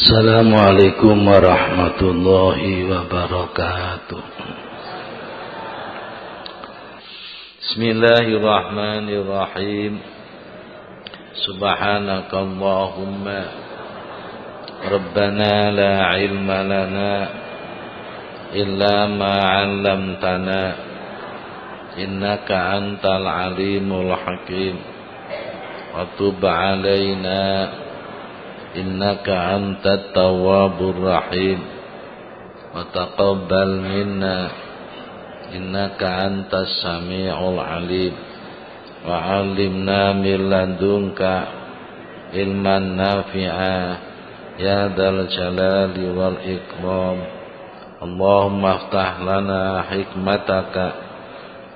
Assalamualaikum warahmatullahi wabarakatuh. Bismillahirrahmanirrahim. Subhanakallahumma Rabbana la ilma lana illa ma 'allamtana innaka antal alimul hakim wa tub 'alaina innaka antat tawwabur rahim wa taqabbal minna innaka antas sami'ul alim wa 'allimna min ladunka ilman nafi'a ya dzal jalali wal ikram. Allahumma aftah lana hikmataka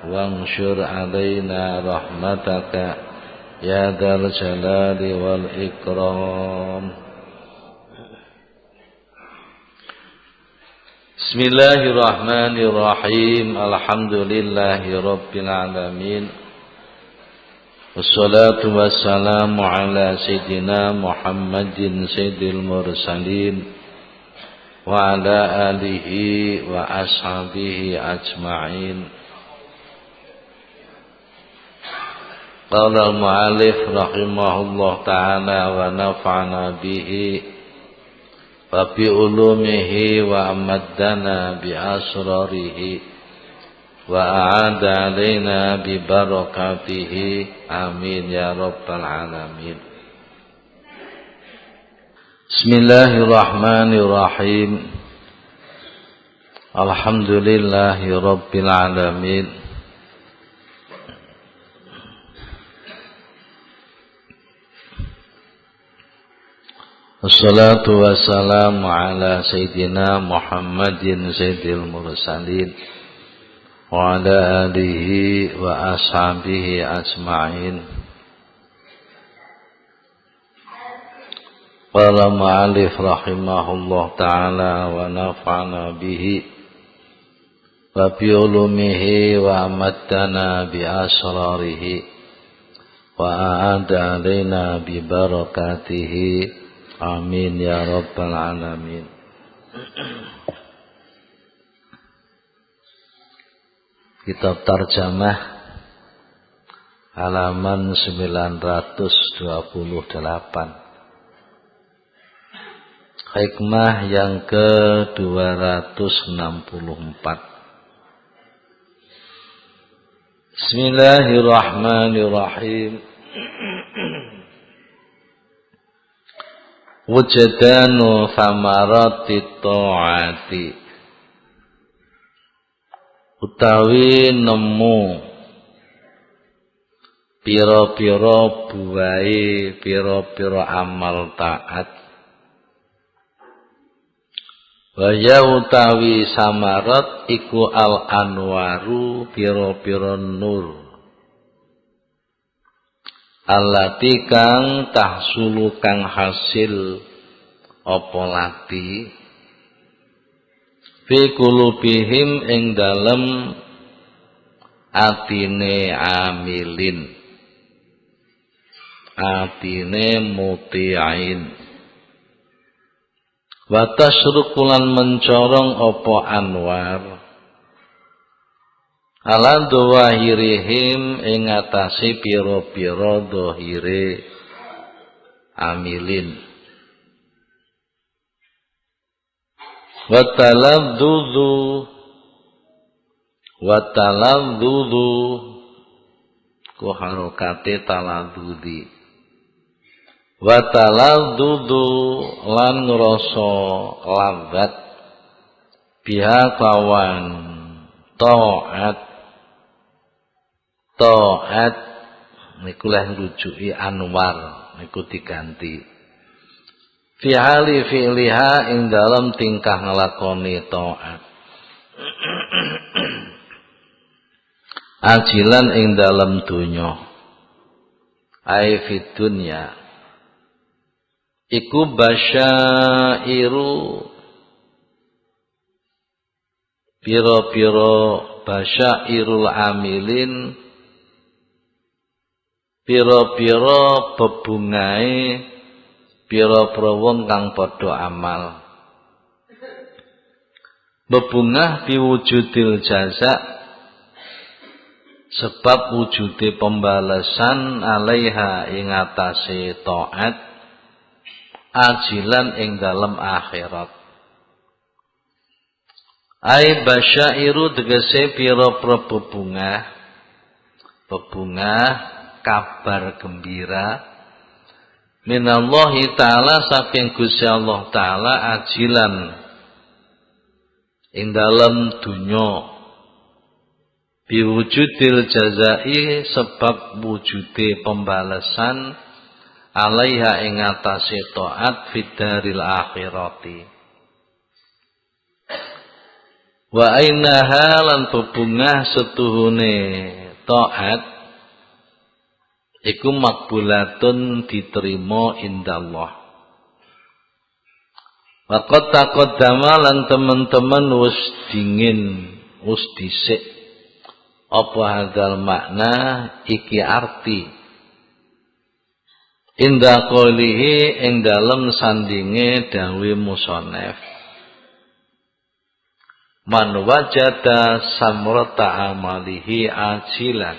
wanshur 'alaina rahmataka ya dzal jalali wal ikram. Bismillahirrahmanirrahim. Alhamdulillahi rabbil alamin. Wassalatu wassalamu ala sayyidina Muhammadin sayyidil mursalin wa ala alihi wa ashabihi ajma'in. Qala al-mu'allif rahimahullah ta'ala wa nafa'ana bihi wa bi ulumihi wa amaddana bi asrarihi wa a'ada alaina bi barakatihi amin ya rabbal alamin. Bismillahirrahmanirrahim. Alhamdulillahi rabbil alamin. Wassalatu wassalamu ala sayyidina Muhammadin sayyidil mursalin wa ala alihi wa ashabihi ajma'in. Qala mu'allif rahimahullah ta'ala wa nafa'ana bihi wa bi ulumihi wa amaddana bi asrarihi wa a'ada alaina bi barakatihi amin ya rabbal alamin. Kitab Tarjamah halaman 928. Hikmah yang ke-264. Bismillahirrahmanirrahim. Wujudanu samarati ta'ati, utawi nemu pira-pira buahe pira-pira amal taat. Waya utawi samarat iku al anwaru pira-pira nur allati kang tahsulu kang hasil apa lati fi qulubihim ing dalem atine amilin, atine muti'in. Wa tasrukulan mencorong apa anwar ala dhawahirihim ing atase pira-pira dhahire amilin. Wa taladzuzu ku harokate taladdudi. Wa taladzuzu lan ngrasa ladzat biha kawan Ta'at niku leh ngrujuki anwar niku diganti fi hali fi'liha ing dalam tingkah nglakoni ta'at ajilan ing dalam dunya ai fid dunya iku basyairu pira-pira basyairul amilin pira-pira bebungahe pira-pira wong kang padha amal. Bebungah biwujudil jaza sebab wujude pembalasan alaiha ing atase taat ajilan ing dalem akhirat. Ai basyairu tegese pira-pira bebungah kabar gembira minallahi ta'ala saking Gusti Allah taala ajilan ing dalem dunya biwujudil jazai sebab wujude pembalasan alaiha ing atase taat fidaril akhirati wa ainaha lan bebungah setuhune taat iku makbulatun diterima indallah. Waqat taqaddama lan teman-teman wis dingin wis dhisik apa hadzal makna iki arti inda qolihi ing dalem sandinge dawe musannaf man wajada samrata amalihi ajilan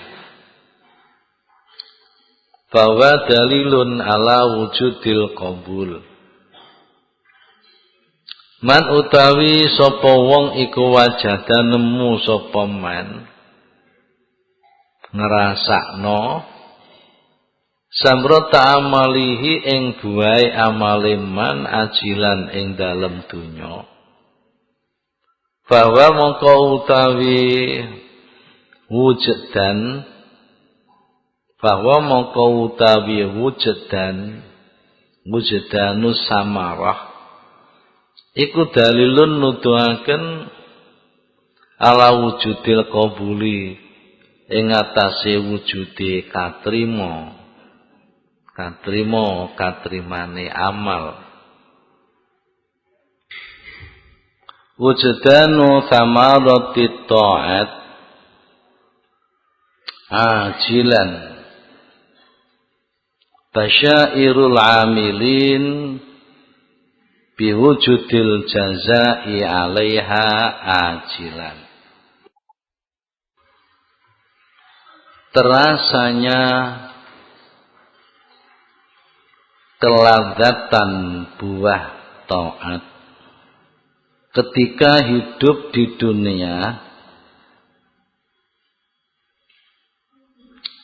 bahwa dalilun ala wujudil qabul. Man utawi sapa wong iku wajada nemu sapa man ngrasakno samrata amalihi ing buai amale man ajilan ing dalem donya bahwa mongko utawi wujudan bahwa mongko utawi wujudanus samarah iku dalilun nuduhaken ala wujudil qabuli ing atase wujude katrimane amal. Wujudanu samarati ta'at ajilan basyairul amilin biwujudil jazai alaiha ajilan. Terasanya kelazatan buah taat ketika hidup di dunia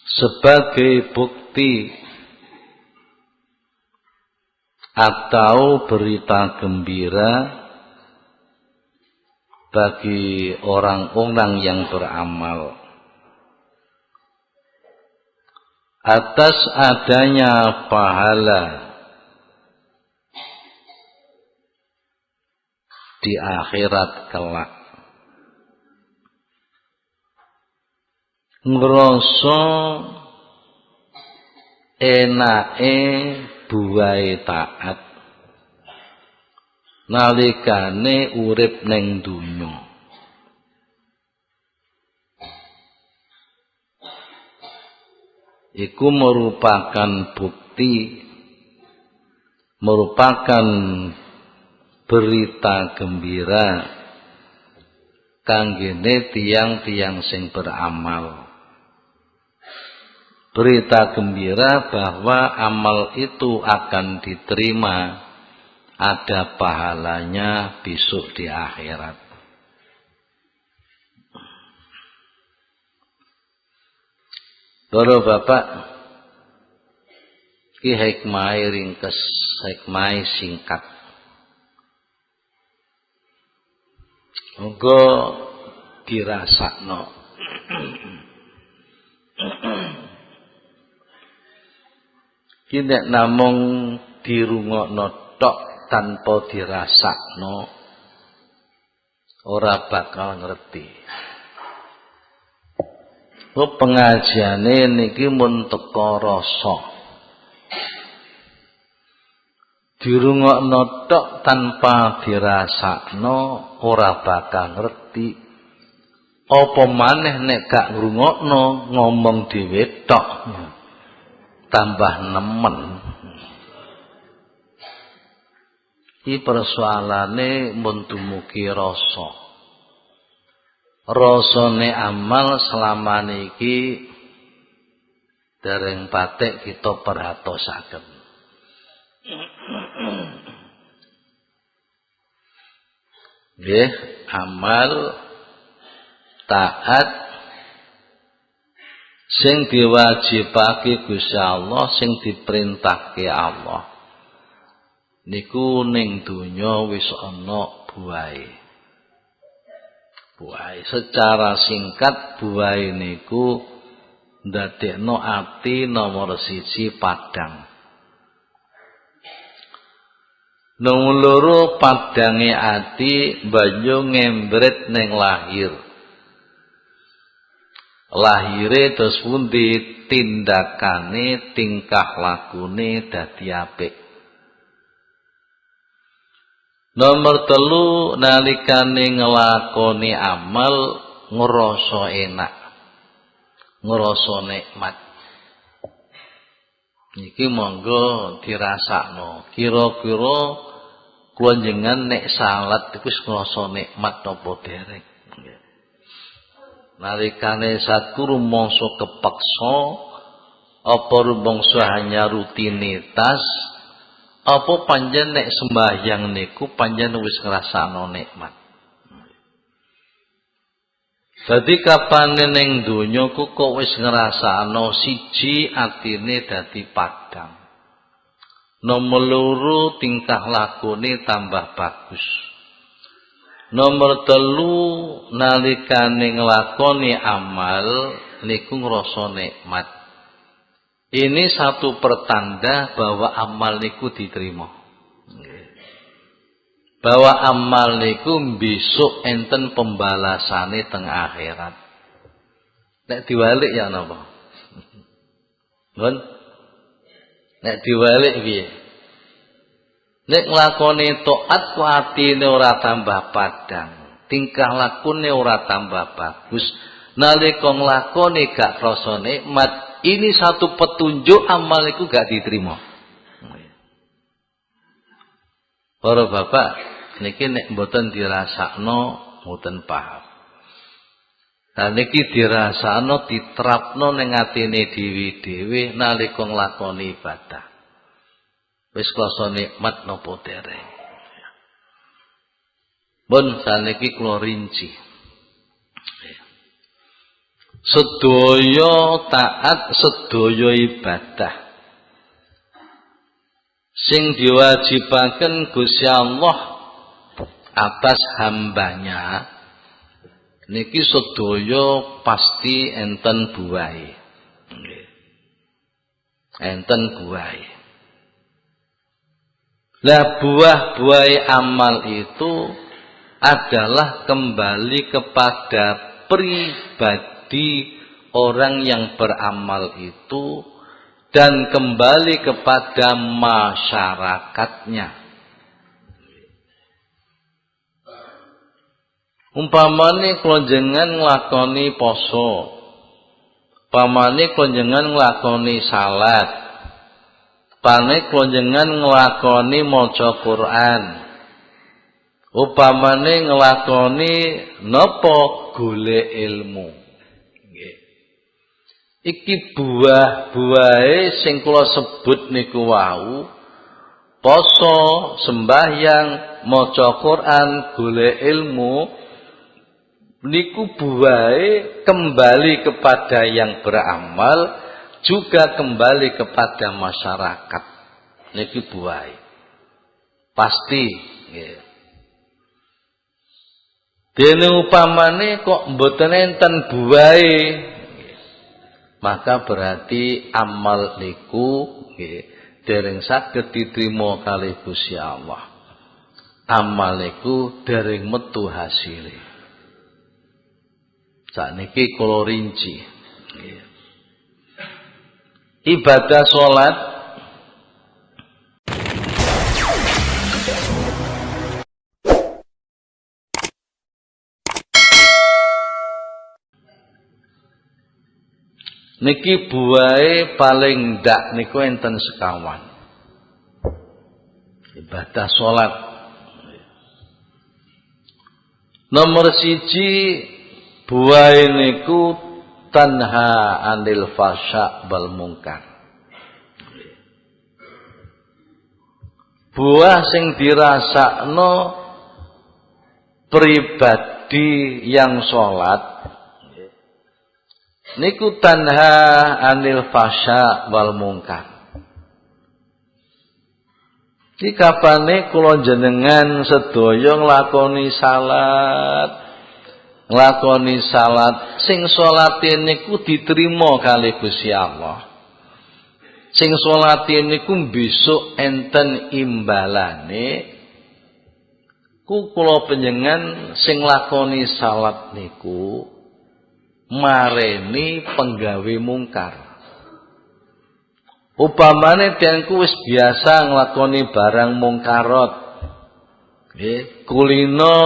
sebagai bukti atau berita gembira bagi orang-orang yang beramal atas adanya pahala di akhirat kelak. Ngrasa enake buai taat nalikane urip ning donya. Iku merupakan bukti, merupakan berita gembira kanggene tiang-tiang sing beramal. Berita gembira bahwa amal itu akan diterima, ada pahalanya besok di akhirat. Para bapak, ki hikmah ringkes, hikmah singkat. Monggo dirasakno. Ki nek namung dirungokno tok tanpa dirasakno ora bakal ngerti. Pengajiane niki mun teka rasa. Dirungokno tok tanpa dirasakno ora bakal ngerti. Apa maneh nek gak ngrungokno ngomong dhewe tok tambah nemen. Iki persoalane mun dumugi rasa. Rasane amal selama niki dereng patek kita perhatosaken. Nggih, amal taat sing diwajibake Gusti Allah, sing diperintahke Allah. Niku ning donya wis ana buahe. Buahe secara singkat buahe niku ndadekno ati nomor 1 padhang. Nomor loro padange ati banyu ngembret ning lahir. Lahire terus pundi tindakane tingkah lakune dadi apik. Nomor 3 nalikane nglakoni amal ngrasa enak. Ngrasa nikmat. Niki monggo dirasakno. Kira-kira kula njenengan nek salat iku wis ngrasa nikmat apa dereng. Nalikane satku rumangsa kepeksa apa rumangsa hanya rutinitas apa panjen nek sembahyang niku panjen wis ngrasakno nikmat. Dadi kapane ning donya ku kok wis ngrasakno siji atine dadi padhang. Nomor 2 tingkah lakune tambah bagus. Nomor 3 nalikane nglakoni amal niku ngrasa nikmat. Ini satu pertanda bahwa amal niku diterima. Bahwa amal niku besok enten pembalasane teng akhirat. Nek diwalik ya napa? Ngon? Nek diwalik piye? Nek nglakoni taat ku atine ora tambah padhang, tingkah lakune ora tambah bagus. Nalika nglakoni gak rasa nikmat, ini satu petunjuk amal iku gak diterima. Para bapak, niki nek mboten dirasakno mboten paham. Lah niki dirasakno diterapno ning atine dhewe-dhewe nalika nglakoni ibadah. Wis krasa nikmat napa dereng. Mun saniki kula rinci. Sedaya taat, sedaya ibadah sing diwajibaken Gusti Allah atas hambanya niki sedaya pasti enten buahe. Enten buahe. Lah buah-buahe amal itu adalah kembali kepada pribadi orang yang beramal itu dan kembali kepada masyarakatnya. Umpamane klonjengan nglakoni poso, umpamane klonjengan nglakoni salat, umpamane klonjengan nglakoni maca Quran, upamane nglakoni napa golek ilmu. Iki buah-buahe sing kula sebut niku wau poso, sembahyang, maca Quran, golek ilmu niku buahe kembali kepada yang beramal juga kembali kepada masyarakat. Niki buahe pasti nggih. Dene upamane kok mboten enten buahe, maka berarti amal niku nggih dereng saged diterima kalih Gusti Allah. Amal niku dereng metu hasile. Sakniki kula rinci. Nggih. Ibadah salat niki buahe paling ndak niku enten sekawan. Ibadah salat Nomor siji buah niku tanha anil fasya wal mungkar. Buah sing dirasakno pribadi yang sholat niku tanha anil fasya wal mungkar. Iki kapane kula jenengan sedaya nglakoni salat sing salate niku diterima kalih Gusti Allah. Sing salate niku besok enten imbalane. Kula panjenengan sing lakoni salat niku mareni penggawe mungkar. Upamane tiyangku wis biasa nglakoni barang mungkarat. Nggih, kulino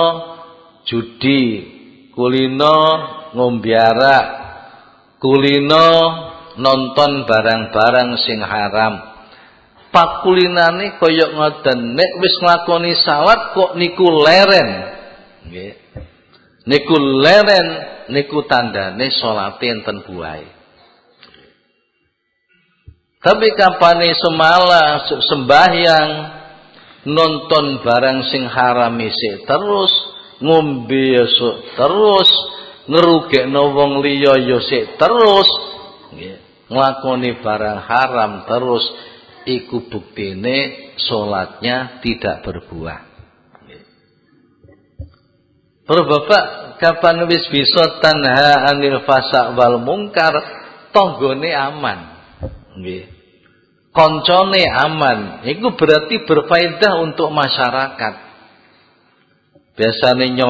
judi, kulino ngombe arak, kulino nonton barang-barang sing haram. Pakulinane kaya ngoten, nek wis nglakoni salat kok niku leren. Nggih. Niku leren niku tandane salate enten buahe. Tapi kapane semala sembahyang nonton barang sing haram isih terus, ngombe terus, ngerugekno wong liya ya sik terus, nggih, nglakoni barang haram terus, iku buktine salatnya tidak berbuah. Para bapak, kapan wis bisa tanha anil fasa wal mungkar, tanggane aman. Nggih. Koncone aman, itu berarti berfaedah untuk masyarakat. Biasanya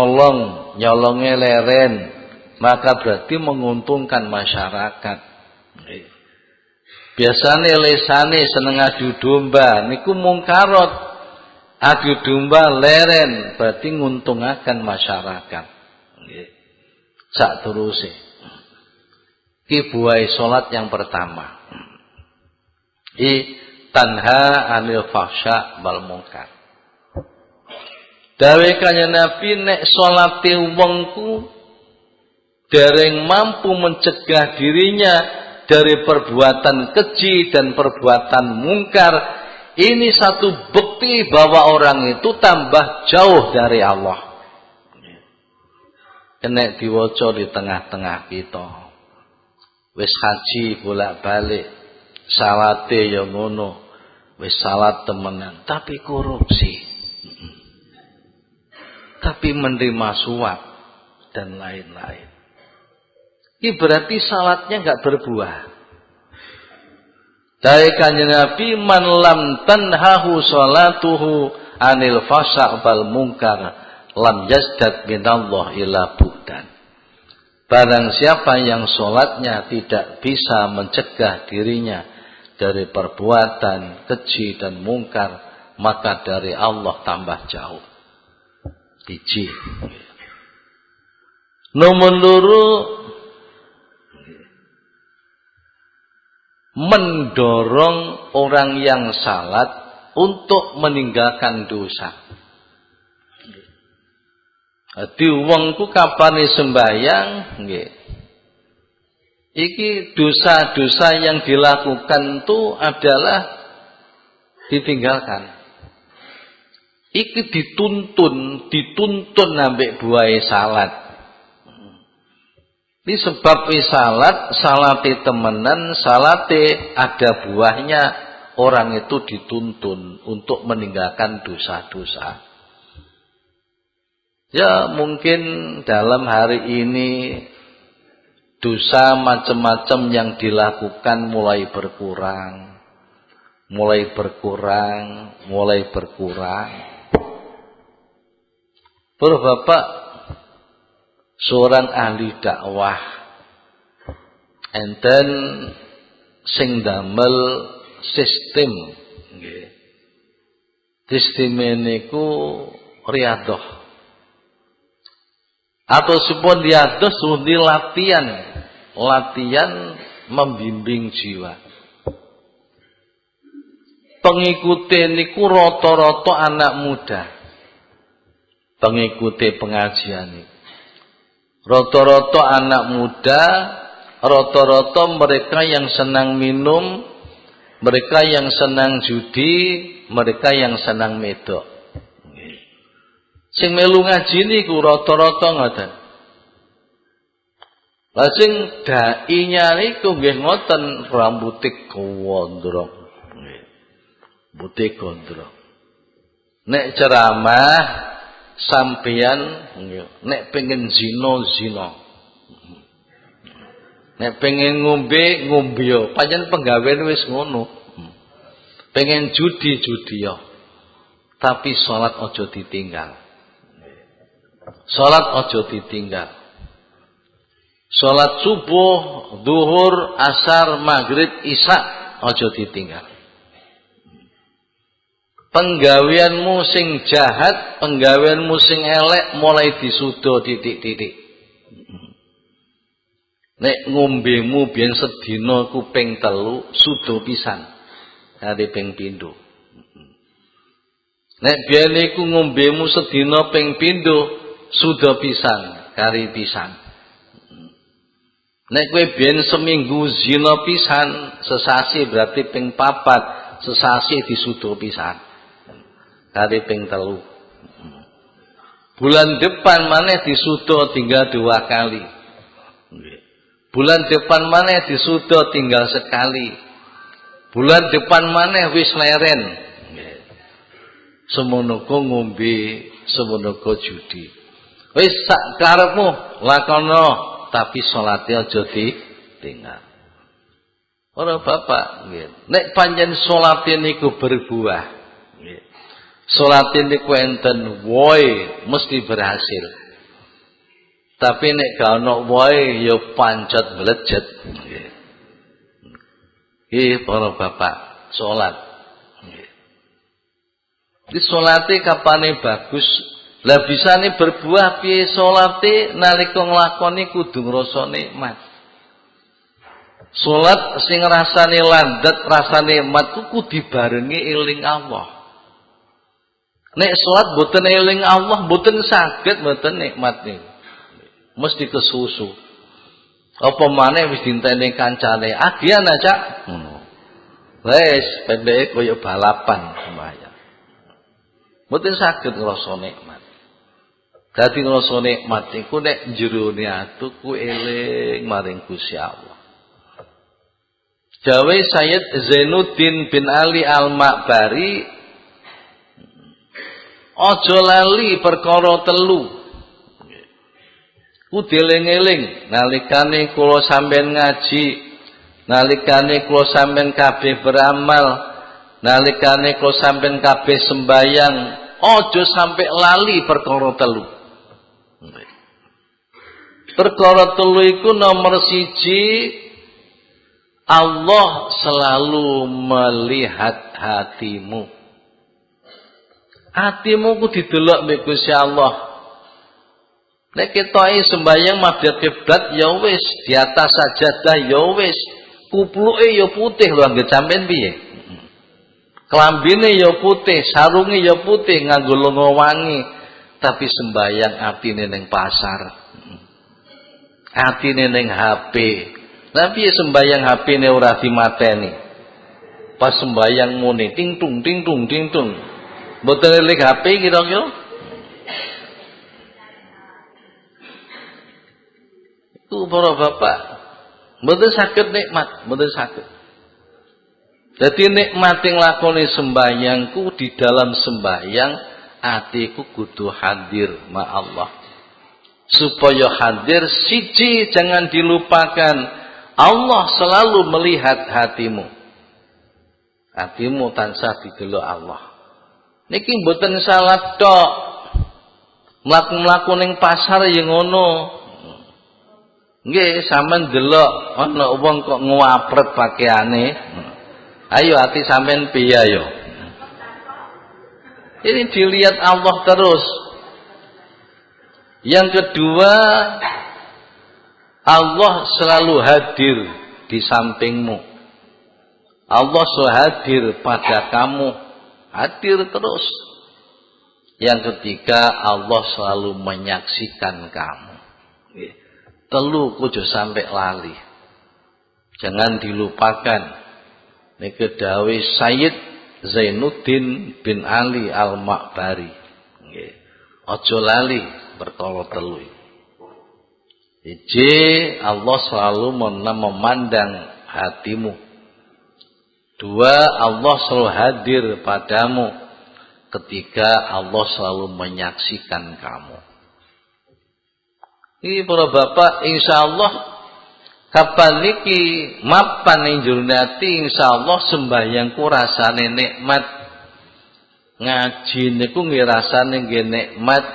nyolongnya leren, maka berarti menguntungkan masyarakat. Biasanya lesane seneng adu domba, niku mungkarot. Adu domba leren, berarti nguntungaken masyarakat. Sak teruse. Ki buai salat yang pertama. Tanha anil fahsya wal munkar. Dawe kanjeng Nabi nek salate wong ku dereng mampu mencegah dirinya dari perbuatan keji dan perbuatan mungkar, ini satu bukti bahwa orang itu tambah jauh dari Allah. Kena diwaca di tengah-tengah kita. Wis haji bolak-balik, salate ya ngono, wis salat temenan, tapi korupsi, tapi menerima suap dan lain-lain. Ini berarti salatnya enggak berbuah. Dari kanjeng Nabi, man lam tanhahu salatuhu anil fasa' wal munkar lam yazdad minallah ila buhtan. Barang siapa yang salatnya tidak bisa mencegah dirinya dari perbuatan keji dan mungkar, maka dari Allah tambah jauh. Biji. Nomor loro, mendorong orang yang salat untuk meninggalkan dosa. Dadi wong ku kapane sembahyang, nggih. Iki dosa-dosa yang dilakukan itu adalah ditinggalkan. Iki dituntun ambek buahe salat. Ini sebab salate temenan, salate ada buahnya, orang itu dituntun untuk meninggalkan dosa-dosa. Ya mungkin dalam hari ini dosa macam-macam yang dilakukan mulai berkurang. Para bapak, seorang ahli dakwah enten sing damel sistem nggih. Sisteme niku riyadhah. Atau sepun riyadhah sundi latihan membimbing jiwa. Pengikute niku rata-rata anak muda. pengikuti pengajian ini. Rata-rata anak muda, rata-rata mereka yang senang minum, mereka yang senang judi, mereka yang senang medok. Sing melu ngaji niku rata-rata ngoten. Lah sing dai-nya niku nggih ngoten, rambuté gondrong. Putih gondrong. Nek ceramah sampeyan nek pengen zina. Nek pengen ngombe yo, pancen penggawean wis ngono. Pengen judi yo. Tapi salat aja ditinggal. Salat aja ditinggal. Salat subuh, zuhur, asar, maghrib, isya aja ditinggal. Penggaweanmu sing jahat, penggaweanmu sing elek mulai disudo titik-titik. Nek ngombemu biyen sedina ku ping 3, sudo pisan. Kali ping 7. Nek biyen iku ngombemu sedina ping 7, sudo pisan, kari pisan. Nek kowe biyen seminggu zina pisan, sesasi berarti ping 4, sesasi disudo pisan. Kali ping 3. Bulan depan maneh disudo tinggal 2 kali. Bulan depan maneh disudo tinggal sekali. Bulan depan maneh wis leren. Semono ko ngombe, semono ko judi. Wis sak karepmu lakono, tapi salate aja ditinggal. Ora bapak, nggih. Nek pancen salate niku berbuah, nggih. Salate niku enten woe mesti berhasil. Tapi nek gak ono woe ya pancet melejet, nggih. Nggih, para bapak, salat. Nggih. Di salate kapane bagus. Lah bisane berbuah piye salate nalika nglakoni kudu ngrasa nikmat. Salat sing rasane landhet, rasane nikmat kudu dibarengi eling Allah. Nek salat boten eling Allah, boten saged boten nikmat niku. Mesti kesusu. Apa maneh wis dinteni kancane, "Agian aja." Ngono. Wis pendeke kaya balapan sembahyang. Boten saged ngrasa nikmat. Dadi ngrasa nikmat iku nek jerone atu ku eling maring Gusti Allah. Jawe Sayyid Zainuddin bin Ali Al-Ma'bari, aja lali perkara 3. Ku dieling-eling nalikane kula sampeyan ngaji, nalikane kula sampeyan kabeh beramal, nalikane kula sampeyan kabeh sembayang, aja sampai lali perkara 3. Perkara 3 iku nomor 1, Allah selalu melihat hatimu. Hatimu ku didelok mbek Gusti Allah. Nek ketoke sembahyang madhep kiblat ya wis, di atas sajadah ya wis, kupluke ya putih lho anggere sampean piye? Klambine ya putih, sarunge ya putih nganggo lenga wangi, tapi sembahyang atine ning pasar. Atine ning HP. Lah piye sembahyang HP-ne ora dimateni? Pas sembahyang muni ting tung. Mboten eling HP kira-kira. Itu para bapak, mboten saged nikmat, mboten saged. Jadi nikmat yang lakoni sembahyangku di dalam sembahyang atiku kudu hadir ma Allah. Supaya hadir siji jangan dilupakan, Allah selalu melihat hatimu. Hatimu tansah didelok Allah. Niki mboten salah tok. Mlaku-mlaku ning pasar ya ngono. Nggih, sampean delok ana wong kok nguapret pakaiane. Ayo hati sampean piye ayo. Ini dilihat Allah terus. Yang kedua, Allah selalu hadir di sampingmu. Allah selalu hadir pada kamu. Hadir terus. Yang ketiga, Allah selalu menyaksikan kamu. 3 kudu sampai lali. Jangan dilupakan. Niki dawuh Sayyid Zainuddin bin Ali Al-Ma'bari. Nggih. Aja lali perkara 3. Iji, Allah selalu memandang hatimu. 2, Allah selalu hadir padamu. 3, Allah selalu menyaksikan kamu. Ini para bapak, insyaallah kapan niki mapan ing jero ati, insyaallah sembahyangku rasane nikmat. Ngaji niku nggih rasane nggih nikmat.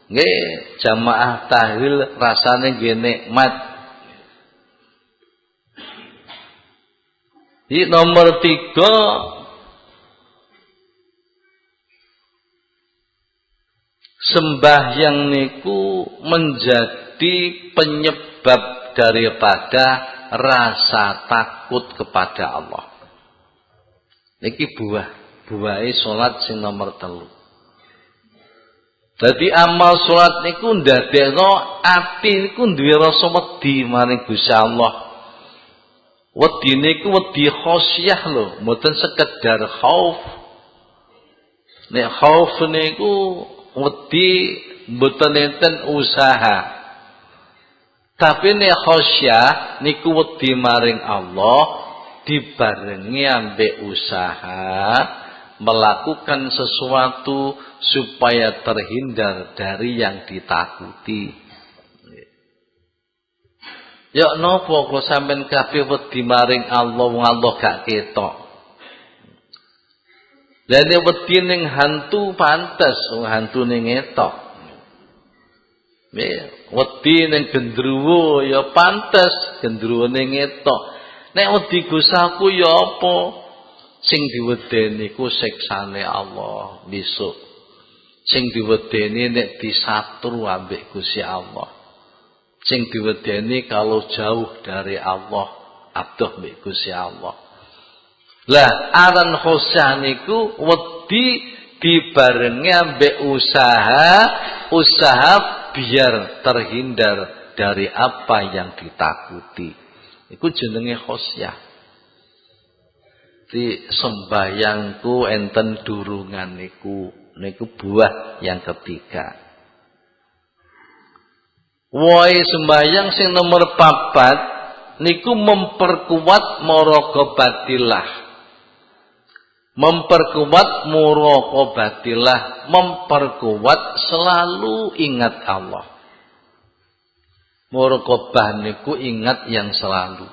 Nggih, jamaah tahlil rasane nggih nikmat. Di nomor 3, sembahyang niku menjadi penyebab daripada rasa takut kepada Allah. Niki buahe salat sing nomor 3. Dadi amal salat niku ndadekno ati niku duwe rasa wedi maring Gusti Allah. Wedi niku wedi khosyah lho, mboten sekedar khauf. Nek khauf niku wedi mboten enten usaha. Tapi nek khosyah niku wedi maring Allah dibarengi ambek usaha melakukan sesuatu supaya terhindar dari yang ditakuti. Ya napa kok sampean kabeh wedi maring Allah wong Allah gak ketok. Lah nek wedi ning hantu pantes wong hantune ngetok. Wedi ning gendruwo ya pantes gendruwone ngetok. Nek wedi gusaku ya apa? Sing diwedeni ku siksane Allah besok. Sing diwedeni nek disatru ambek Gusti Allah. Sing diwedeni kalau jauh dari Allah, adoh mbek Gusti Allah. Lah aran khosyah niku wedi dibarengi ambek usaha biar terhindar dari apa yang ditakuti. Iku jenenge khosyah. Di sembayangku enten durungan niku buah yang ketiga. Woi sembayang sing nomor 4 niku memperkuat muraqabatillah. Memperkuat muraqabatillah, memperkuat selalu ingat Allah. Muraqabah niku ingat yang selalu.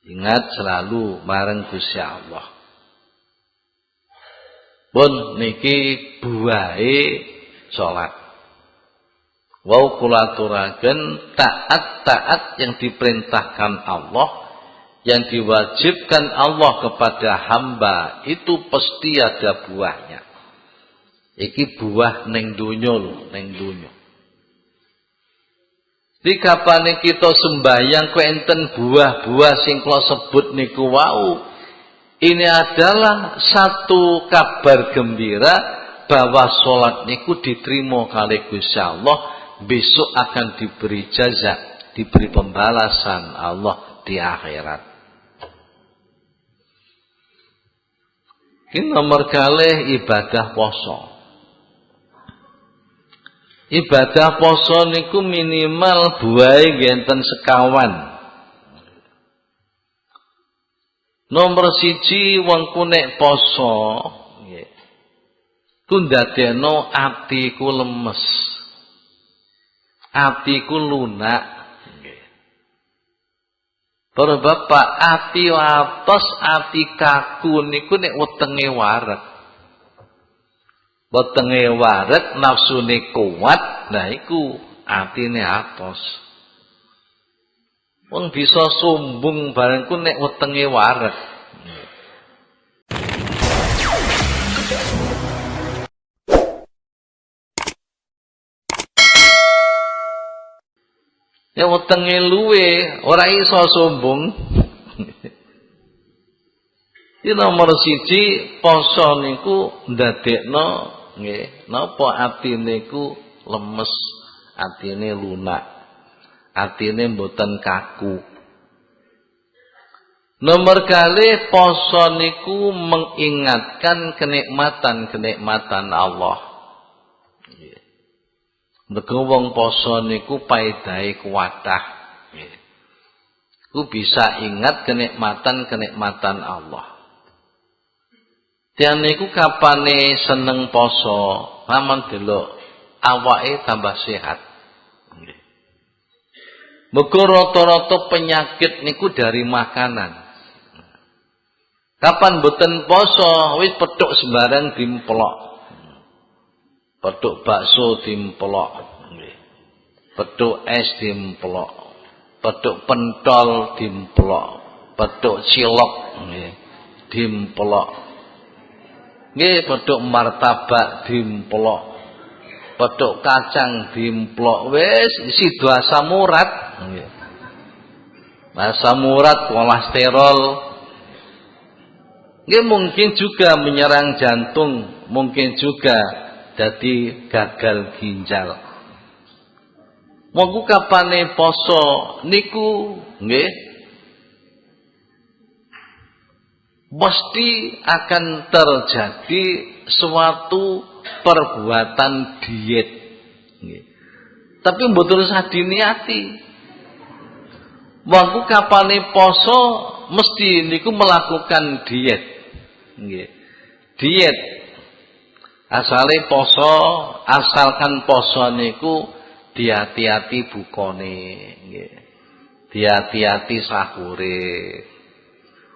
Ingat selalu marang Gusti Allah. Pun niki buahe salat. Wau kula aturaken taat yang diperintahkan Allah, yang diwajibkan Allah kepada hamba itu pasti ada buahnya. Iki buah ning donya lho, ning donya. Di kapane kita sembahyang ku enten buah-buah sing kula sebut niku wau. Ini adalah satu kabar gembira bahwa salat niku diterima kali Gusti Allah, besok akan diberi jaza, diberi pembalasan Allah di akhirat. Ini nomor kalih ibadah poso. Ibadah poso niku minimal buahe ngenten sekawan. Nomor 1 wong ku nek poso nggih. Ku ndadekno atiku lemes. Atiku lunak nggih. Para bapak ati atos ati kaku niku nek wetenge waret. Wetenge waret nafsune kuat, nah iku atine atos. Wong bisa sombong barengku nek wetenge waret. Ya wetenge luwe ora iso sombong. Iki nomor 1 poso niku ndadekno nggih, napa atine ku lemes, atine lunak, atine mboten kaku. Nomor kali poso niku mengingatkan kenikmatan Allah. Mergo wong poso niku paedahe kuwatah. Ku bisa ingat kenikmatan Allah. Tiang niku kapane seneng poso, lamun delok awake tambah sehat. Mergo rata-rata penyakit niku dari makanan. Kapan boten poso wis petuk sembarang dimplok. Petuk bakso dimplok, petuk es dimplok, petuk pentol dimplok, petuk cilok dimplok. Nggih, petuk martabak dimplok, petuk kacang dimplok, wis isi asam urat. Nggih. Asam urat, kolesterol. Nggih, mungkin juga menyerang jantung, mungkin juga jadi gagal ginjal. Monggo kapane poso niku nggih mesti akan terjadi suatu perbuatan diet. Nggih. Tapi mboten usah diniati. Monggo kapane poso mesti niku melakukan diet. Nggih. Diet. Asale poso, asalkan poso niku diati-ati bukane, nggih. Diati-ati sahure.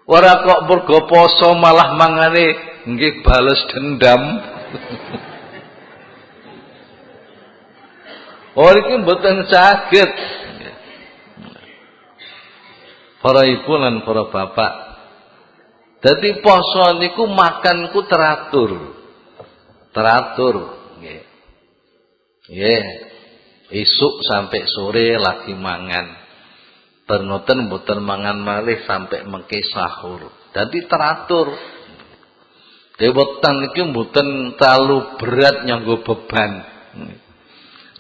Ora kok mergo poso malah mangane nggih bales dendam. Ora iki mboten saged. Para ibu lan para bapak. Dadi poso niku makanku teratur. Teratur, nggih. Nggih. Isuk sampai sore lagi mangan. Bernoten mboten mangan malih sampai mengke sahur. Dadi teratur. Dewetan iki mboten terlalu berat nyanggo beban.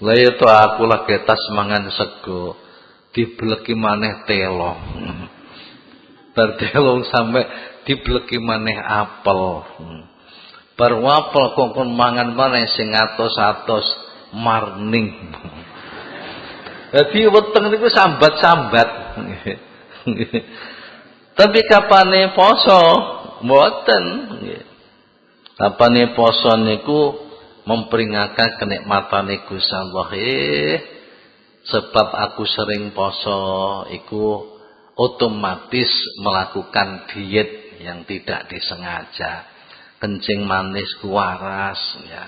Lah ya to aku lagi tas mangan sego, dibleki maneh telo. Berdelong sampai dibleki maneh apel. Berwapel kok mangan maneh sing atos-atos marning. Dadi weteng niku sambat-sambat. Tapi kapane poso mboten nggih. Kapane poso niku memperingatkan kenikmatane Gusti Allah. Sebab aku sering poso iku otomatis melakukan diet yang tidak disengaja. Kencing manis ku waras ya.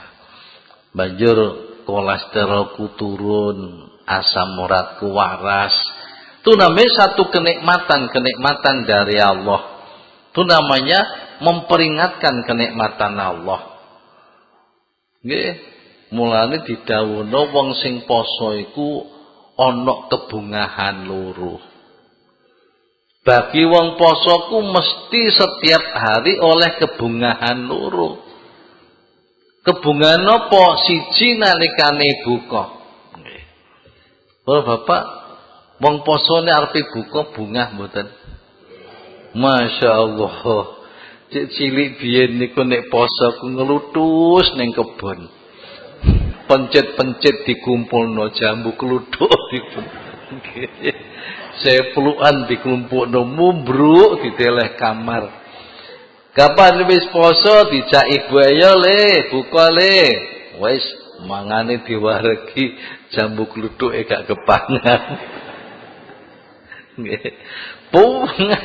Banjur kolesterolku turun, asam uratku waras. Itu namanya satu kenikmatan dari Allah. Itu namanya memperingatkan kenikmatan Allah. Nggih, mulane didhawuhna wong sing poso iku ana kebungahan loro. Bagi wong posoku mesti setiap hari oleh kebungahan loro. Kebungahan apa? Siji nalikane buka. Nggih. Oh, Bapak, wong posone arepe buka bungah mboten? Masya Allah. Cik cilik biyen niku nek poso ku ngelutus ning kebon. Pencet-pencet dikumpulno jambu kluthuk dikumpul. Sepuluhan dikumpulno mumbruk diteleh kamar. Kapan wis poso dijak ibu ayo le, buka le. Wis mangane diwaregi jambu kluthuke gak kepangan. Nggih. Bunga.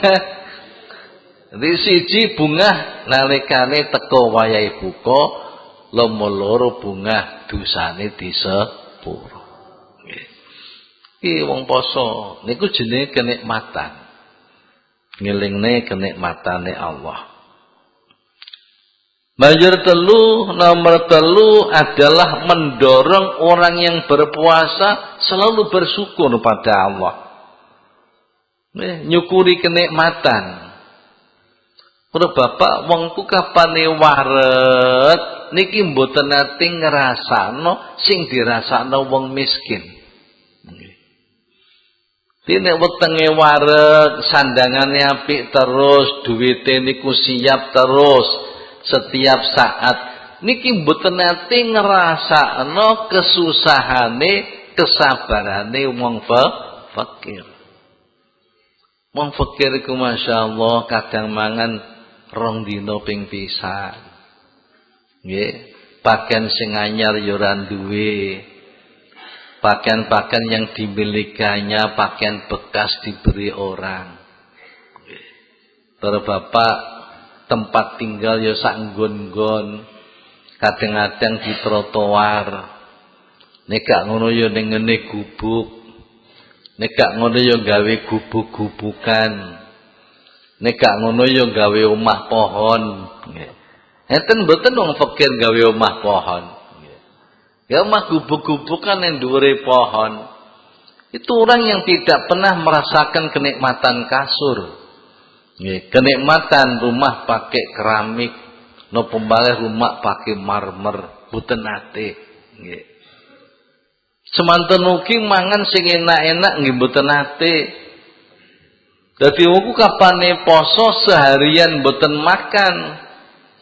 Di siji bunga nalikane teko wayahe buka, loro bunga dosane disepuro. Iki wong poso niku jenenge kenikmatan. Ngelingne kenikmatane Allah. Nomor telu adalah mendorong orang yang berpuasa selalu bersyukur pada Allah. Nyukuri kenikmatan. Para bapak wong ku kapane waret niki mboten nate ngrasakno sing dirasakno wong miskin. Dene wetenge waret, sandangane apik terus, duwite niku siap terus setiap saat. Niki mboten nate ngrasakno kesusahane, kesabarane wong fakir. Wong fakir iku masyaallah kadang mangan 2 dina ping pisan. Nggih, pakaian sing anyar ya ora duwe. Pakaian-pakaian yang dimilikinya pakaian bekas diberi orang. Para bapak tempat tinggal ya sak nggon-nggon. Kadang-kadang di trotoar. Nek gak ngono ya ning ngene gubuk. Nek gak ngono ya gawe gubuk-gubukan. Nek gak ngono ya gawe omah pohon. Enten mboten wong fakir gawe omah pohon. Ya omah gubuk-gubukan yang dhuwure pohon. Itu orang yang tidak pernah merasakan kenikmatan kasur. Kenikmatan rumah pakai keramik, napa malih rumah pakai marmer, mboten nate. Nggih. Semanten ugi mangan sing enak-enak nggih mboten nate. Dadi wong kapane poso seharian mboten makan.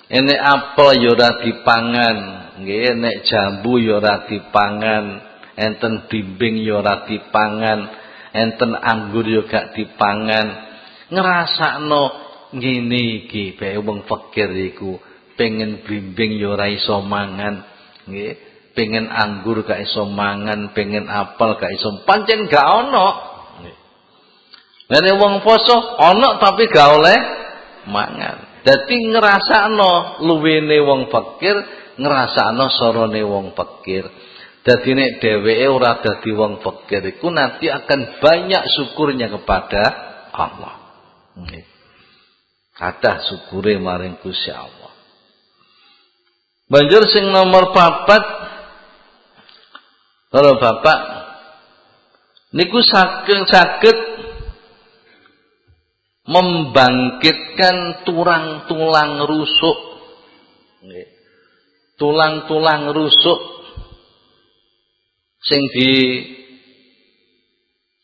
Enek apel ya ora dipangan, nggih, enek jambu ya ora dipangan, enten bimbing ya ora dipangan, enten anggur ya gak dipangan. Ngrasakno ngene iki bae wong fakir iku, pengen bimbing ya ora iso mangan, nggih, pengen anggur gak iso mangan, pengen apel gak iso, pancen gak ana. Nek wong poso ana tapi gak oleh mangan. Dadi ngrasakno luwene wong fakir, ngrasakno sorone wong fakir. Dadi nek dheweke ora dadi wong fakir iku nanti akan banyak syukurnya kepada Allah. Kathah syukure maring Gusti Allah. Banjur sing nomor 4 kalau bapak niku saged membangkitkan tulang-tulang rusuk. Tulang-tulang rusuk sing di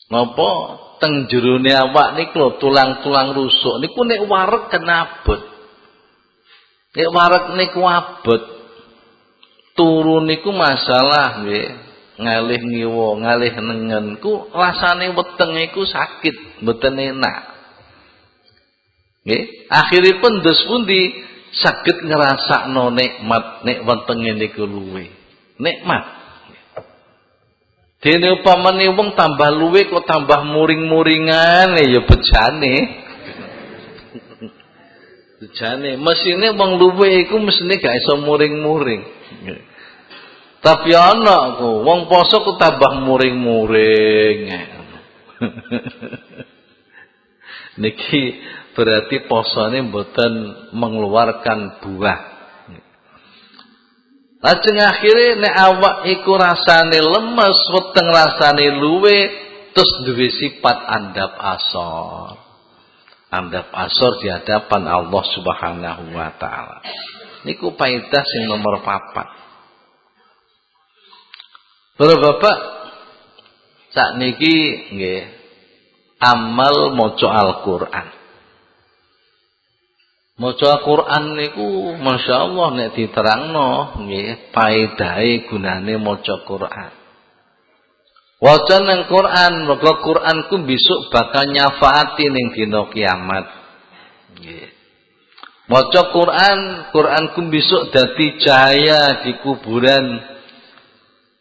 napa teng jerone awak niku lho, tulang-tulang rusuk niku nek wareg kenabut. Nek wareg niku abot. Turu niku masalah nggih, ngalih ngiwa, ngalih nengen ku rasane weteng iku sakit, mboten enak. Nggih, akhiripun dos pundi saged ngrasakno nikmat nek wetenge niku luwe. Nikmat. Dene upamane wong tambah luwe kok tambah muring-muringan ya bejane. Bejane, mesine wong luwe iku mesine gak iso muring-muring. Tapi ana ku wong poso ku tambah muring-muring. Niki berarti posone mboten mengeluarkan buah. Lajeng akhire nek awak iku rasane lemes, weteng rasane luwe, terus duwe sifat andap asor. Andap asor di hadapan Allah Subhanahu wa taala. Niku faedah sing nomor 4. Bapak sakniki nggih amal maca Al-Qur'an. Maca Al-Qur'an niku masyaallah nek diterangno nggih paedahe gunane maca Qur'an. Waca nang Qur'an, mergo Qur'an ku besok bakal nyafaati ning dina kiamat. Nggih. Maca Qur'an, Qur'an ku besok dadi cahaya di kuburan.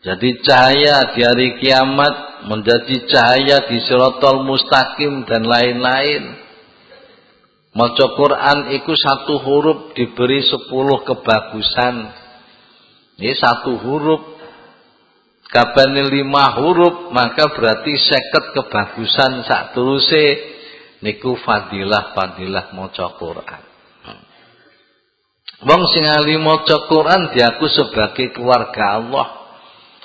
Jadi cahaya di hari kiamat, menjadi cahaya di Shiratal Mustaqim dan lain-lain. Maca Quran iku 1 huruf diberi 10 kebagusan. Ini 1 huruf. Kabane 5 huruf maka berarti 50 kebagusan sak teruse. Niku fadilah maca Quran. Wong sing ahli maca Quran diaku sebagai keluarga Allah,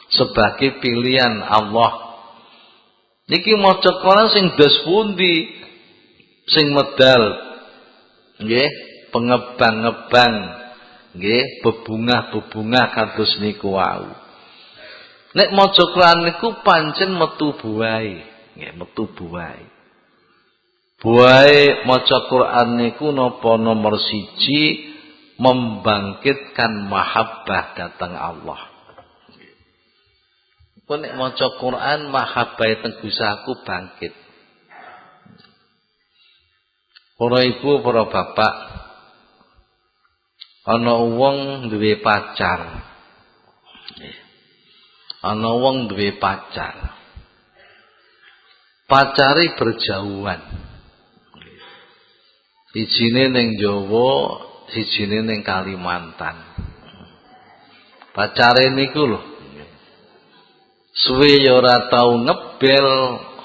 sebagai pilihan Allah. Niki maca Quran sing dos pundi sing medal. Nggih, pengebang-ngebang nggih bebungah-bebungah kados niku wau. Nek maca Quran niku pancen metu buahe, nggih metu buahe. Buahe maca Quran niku napa nomor 1 membangkitkan mahabbah datang Allah. Kok nek maca Quran mahabbah teng Gusti aku bangkit. Para ibu, para bapak, ana wong duwe pacar. Ana wong duwe pacar. Pacare berjauhan. Sijine ning Jawa, sijine ning Kalimantan. Pacare niku lho. Suwe ya ora tau ngebel,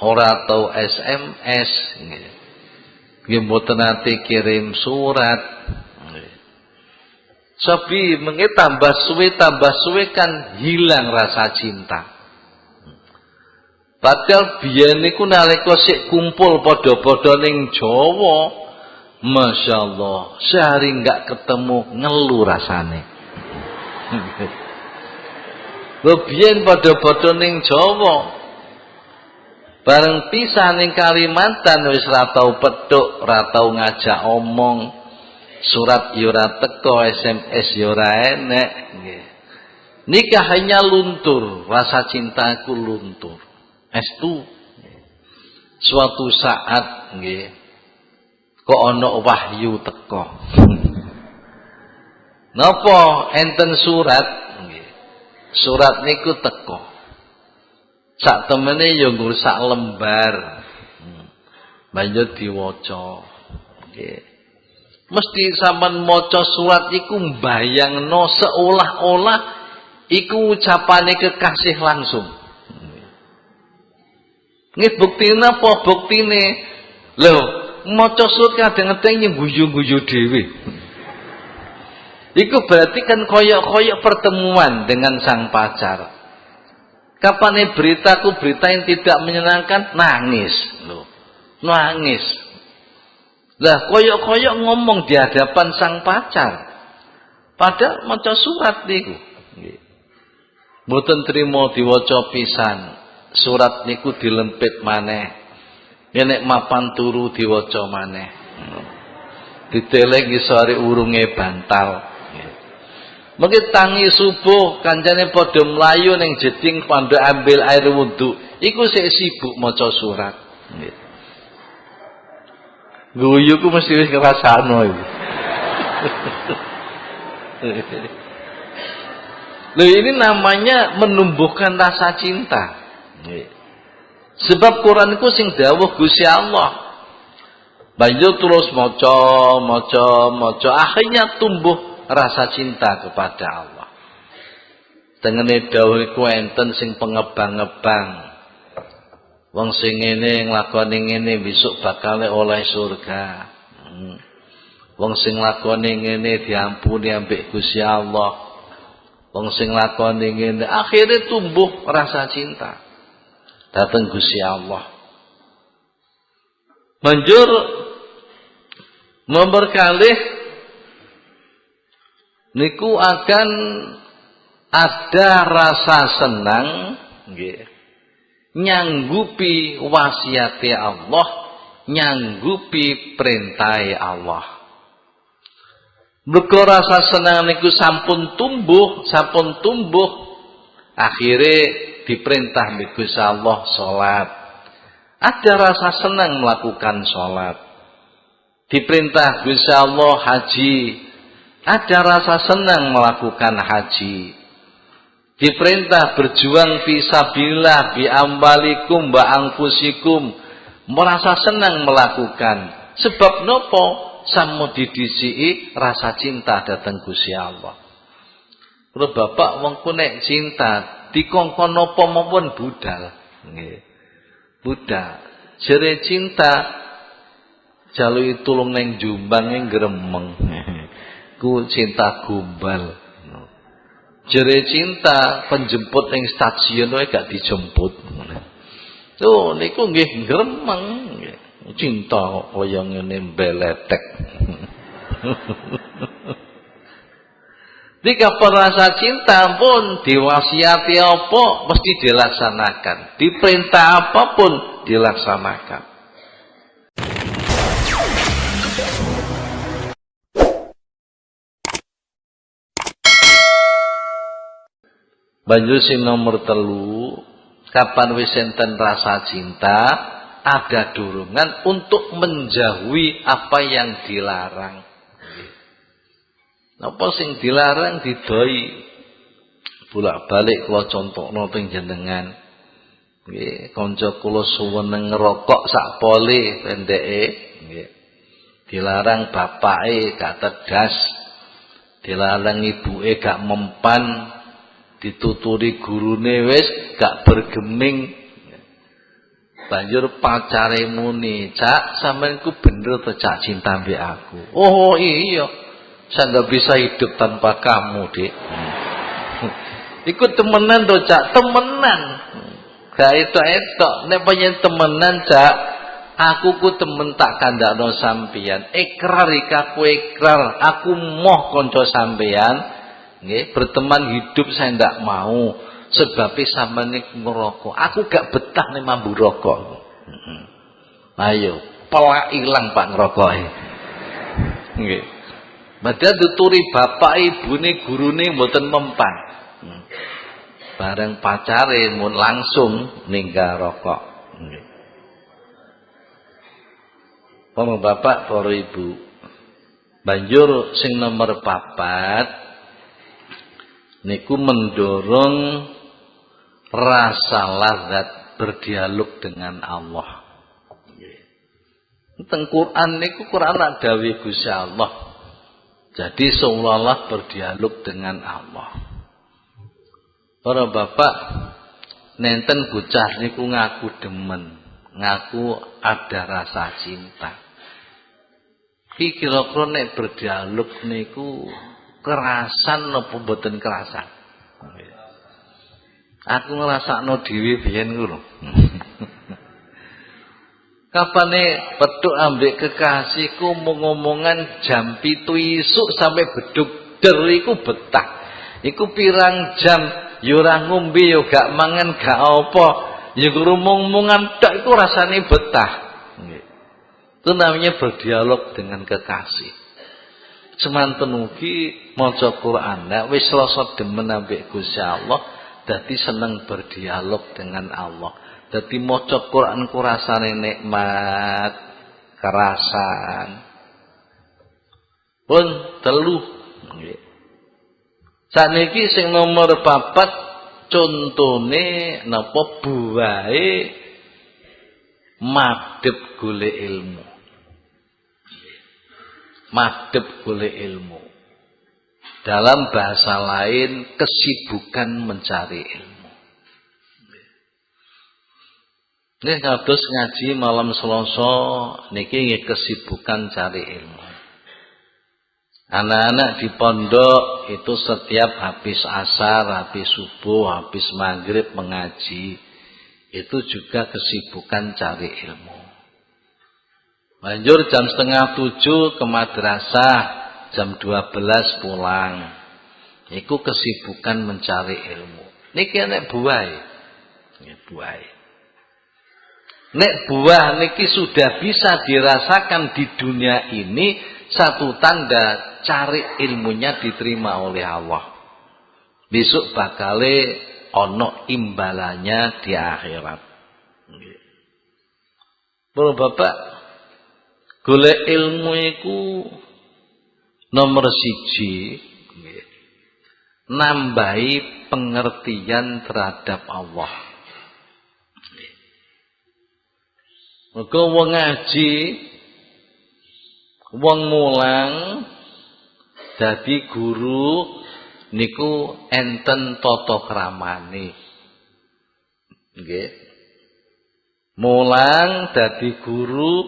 ora tau SMS nggih. Nggih mboten nate kirim surat. Sabi mengke tambah suwe kan hilang rasa cinta. Padahal biyen niku nalika sik kumpul padha-padha ning Jawa, masyaallah, sehari enggak ketemu ngeluh rasane. Lho biyen padha-padha ning Jawa. Bareng pisah ning Kalimantan wis ra tau petuk, ra tau ngajak omong. Surat ya ora teko, SMS ya ora enek nggih. Nikah hanya luntur, rasa cintaku luntur. Estu. Suatu saat nggih kok ana wahyu teko. Napa enten surat nggih. Surat niku teko. Sak temene ya nggur sak lembar. Banjur diwaca. Nggih. Mesti sampean maca surat iku mbayangno seolah-olah iku ucapane kekasih langsung. Nggih buktine apa? Buktine lho, maca surat kadang-kadang nyengguyu-guyu dhewe. Iku berarti kan koyok-koyok pertemuan dengan sang pacar. Kapane beritaku berita yang tidak menyenangkan, nangis lho. Nangis. Lah koyok-koyok ngomong di hadapan sang pacar. Padahal maca surat niku. Nggih. Mboten trima diwaca pisan. Surat niku dilempit maneh. Nek mapan turu diwaca maneh. Diteleng isore urunge bantal. Mengki tangi subuh kancane padha mlayu ning jeding pondok ambil air wudu. Iku sik sibuk maca surat. Nggih. Guyu ku mesti wis ngrasakno iku. Loh ini namanya menumbuhkan rasa cinta. Sebab Quran iku sing dawuh Gusti Allah. Banjur terus maca, akhirnya tumbuh rasa cinta kepada Allah. Tengene dawuh iku enten sing pengebang-ebang. Wong sing ngene nglakoni ngene besok bakal oleh surga. Wong sing nglakoni ngene diampuni ambek Gusti Allah. Wong sing nglakoni ngene akhire tumbuh rasa cinta dateng Gusti Allah. Banjur nomor kalih niku akan ada rasa senang nggih. Nyanggupi wasiate Allah, nyanggupi perintahe Allah. Mergo rasa senang niku sampun tumbuh, akhire diperintah mbek Gusti Allah salat. Ada rasa senang melakukan salat. Diperintah Gusti Allah haji. Ada rasa senang melakukan haji. Diperintah berjuang fi sabilillah bi ambalikum wa anfusikum, merasa senang melakukan. Sebab nopo? Samo didisiki rasa cinta datang Gusti Allah. Lho bapak wong ku nek cinta dikongkon napa mawon budal. Nggih. Budal. Jere cinta jaluki tulung ning Jombang ning gremeng. Ku cinta gombal. Jere cinta penjemput ning stasiun wae gak dijemput. Tuh niku nggih gremeng nggih. Cinta kaya ngene mbeletek. Jika rasa cinta pun diwasiati apa mesti dilaksanakan, diperintah apapun dilaksanakan. Banjur sing nomor 3, kapan wis enten rasa cinta, ada dorongan untuk menjauhi apa yang dilarang. Apa sing dilarang didoi. Bolak-balik kula contohno teng jenengan. Nggih, kanca kula suweneng ngerokok sak pole pendeke, nggih. Dilarang bapake gak tegas, dilarang ibuke gak mempan, dituturi gurune wis gak bergeming. Banjur pacare muni, "Cak, sampean ku bener to Cak cinta mbek aku?" "Oh iya, saya nggak bisa hidup tanpa kamu, Dik." Ikut temenan to Cak, temenan. Gak etok-etok, nek pancen temenan Cak, aku ku temen tak kandakno sampeyan. Ikrar aku ikrar, aku moh kanca sampeyan, nggih, berteman hidup saya ndak mau. Sebab sampeyan niku ngerokok. Aku gak betah nek mambu rokok. Ayo, pelak ilang Pak ngerokoke. Nggih. Padahal tuturi bapak ibune gurune mboten mempan. Bareng pacare mun langsung ninggal rokok. Nggih. Para bapak, para ibu. Banjur sing nomor 4 niku mendorong rasa lazat berdialog dengan Allah. Teng Quran niku Quran dawuh Gusti Allah. Jadi seolah-olah berdialog dengan Allah. Para bapak, nenten bocah niku ngaku demen, ngaku ada rasa cinta. Ki kira-kira nek berdialog niku kerasan napa mboten kerasan? Aku ngrasakno dhewe biyen ku lho. Kapane petuk ambek kekasihku ngomongan jam 7 isuk sampai beduk der iku betah. Iku pirang jam ya ora ngombe ya gak mangan gak apa. Ya ngomong-omongan tok iku rasane betah. Nggih. Itu namanya berdialog dengan kekasih. Semanten ugi maca Quran, nek wis rasa demen ambek Gusti Allah, dadi seneng berdialog dengan Allah. Dadi maca Quran ku rasane nikmat, kerasan. Pun 3. Nggih. Sakniki sing nomor 4 contone napa buahe madhep golek ilmu. Madhep golek ilmu. Dalam bahasa lain, kesibukan mencari ilmu. Ini kados ngaji malam Selasa niki kesibukan cari ilmu. Anak-anak di pondok itu setiap habis asar, habis subuh, habis maghrib mengaji. Itu juga kesibukan cari ilmu. Banjur jam 6:30 ke madrasah, jam 12 pulang. Iku kesibukan mencari ilmu. Niki nek buah. Nggih buah. Nek buah niki sudah bisa dirasakan di dunia ini, satu tanda cari ilmunya diterima oleh Allah. Besok bakale ono imbalannya di akhirat. Nggih. Para bapak, golek ilmu iku nomor 1, nambahi pengertian terhadap Allah. Mergo wong ngaji, wong mulang, dadi guru niku enten tata kramane. Nggih. Mulang dadi guru,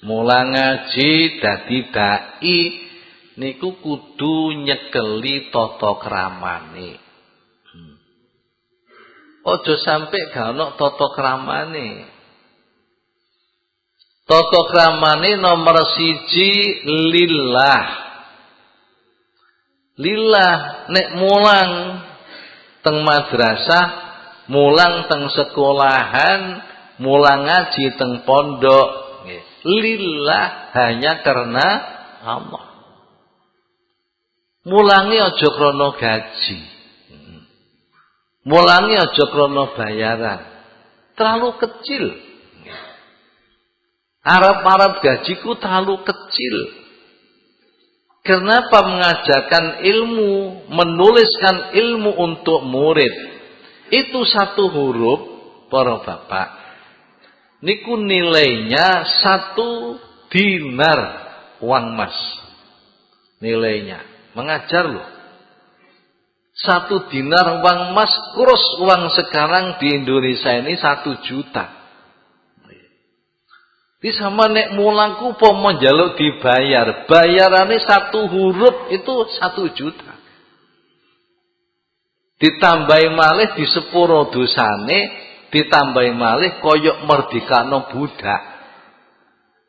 mulang ngaji dadi dai niku kudu nyekeli tata kramane. Aja sampai gak ono tata kramane. Tata kramane nomor 1 lillah. Lillah nek mulang teng madrasah, mulang teng sekolahan, mulang ngaji teng pondok, lillah hanya karena Allah. Mulangi aja krana gaji. Mulangi aja krana bayaran. Terlalu kecil. Arab-arab gajiku terlalu kecil. Kenapa mengajarkan ilmu, menuliskan ilmu untuk murid? Itu 1 huruf, para bapak. Niku nilainya 1 dinar uang emas. Nilainya. Mengajar loh. 1 dinar uang emas, kurs uang sekarang di Indonesia ini 1 juta. Di sama nek mulangku pomo njaluk dibayar, bayarane 1 huruf itu 1 juta. Ditambahi malih di sepuro dosane, ditambahi malih koyok merdekano budak.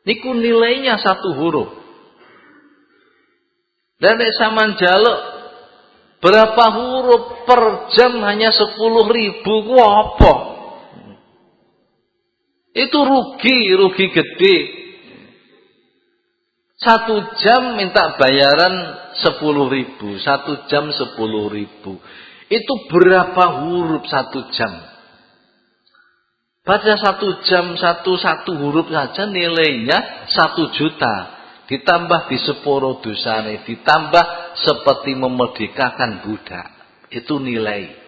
Niku nilainya 1 huruf. Dan nek sampean njaluk berapa huruf per jam hanya 10.000 ku apa? Itu rugi gede. 1 jam minta bayaran 10.000, 1 jam 10.000. Itu berapa huruf 1 jam? Pada 1 jam satu huruf saja nilainya 1 juta. Ditambah di sepuro dosane, ditambah seperti memerdekakan budak. Itu nilai.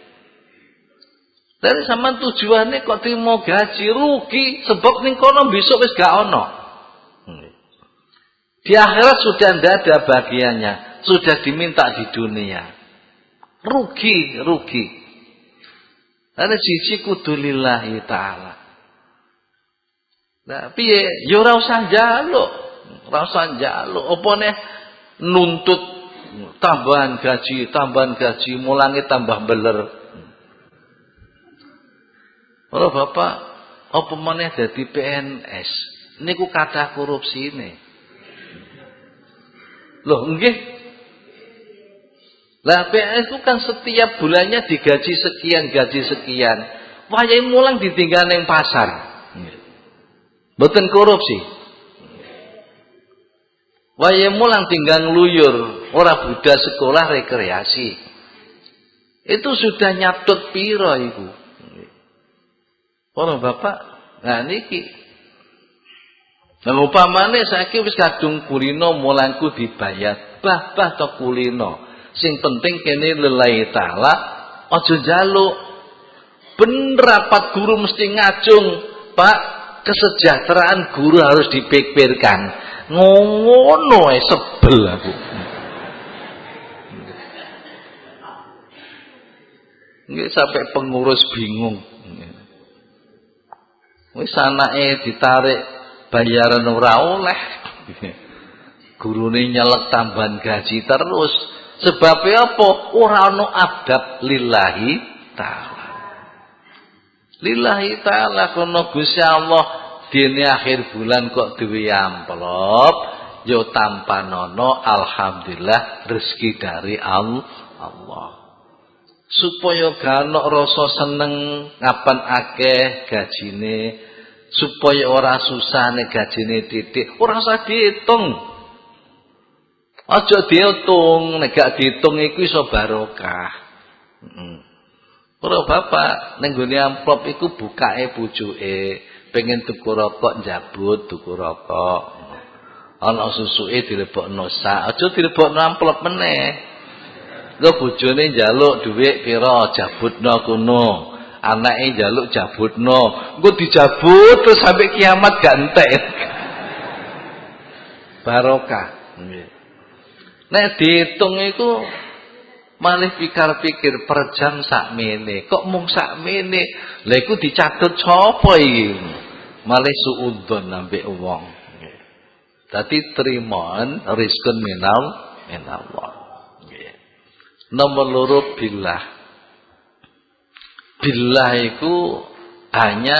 Dari sama tujuannya kok terima gaji, rugi sebab ning kono besok wis gak ono. Di akhirat sudah tidak ada bagiannya, sudah diminta di dunia. Rugi. Ada siji kudu lillahi taala. Nah, piye? Ya ora usah njaluk. Apa neh nuntut tambahan gaji, mulangi tambah beler. Ora bapak, apa meneh dadi PNS? Niku kathah korupsine. Loh, nggih. Lah PNS itu kan setiap bulannya digaji sekian. Wayahe mulang ditinggal ning pasar. Mboten korupsi. Wayahe mulang tinggal ngluyur, ora budal sekolah rekreasi. Itu sudah nyatut piro iku? Para bapak, nah niki. Nah upamane saiki wis kadung kulino mulangku dibayar. Bah to kulino. Sing penting kene lillahi taala, aja njaluk. Ben rapat guru mesti ngacung, Pak, kesejahteraan guru harus dipikirkan. Ngono sebel aku. Nggih sampai pengurus bingung. Wis anake ditarik bayaran ora oleh. Gurune nyelek tambahan gaji terus. Sebabnya apa? Ora ana adab lillahi taala. Lillahi taala kono Gusti Allah dene akhir bulan kok duwe amplop, yo tanpa nono alhamdulillah rezeki dari Allah. Supaya gak ana rasa seneng ngapan akeh gajine, supaya ora susah nek gajine titik, ora usah diitung. Aja diitung, nek gak diitung iku iso barokah. Ora bapak, ning gone amplop iku bukake pucuke, pengen tuku rokok njabut tuku rokok. Ana susuke dilebokno sak, aja dilebokno amplop meneh. Lho bojone njaluk dhuwit pira jabutno kono. Anake njaluk jabutno. Engko dijabut terus sampai kiamat gak entek. Barokah. Nggih. Nek diitung iku malih pikir-pikir per jam sakmene. Kok mung sakmene? Lha iku dicatut sapa iki? Malih suudzon ambek wong. Nggih. Dadi triman rizqun minallah. Nomor loro billah. Billah itu hanya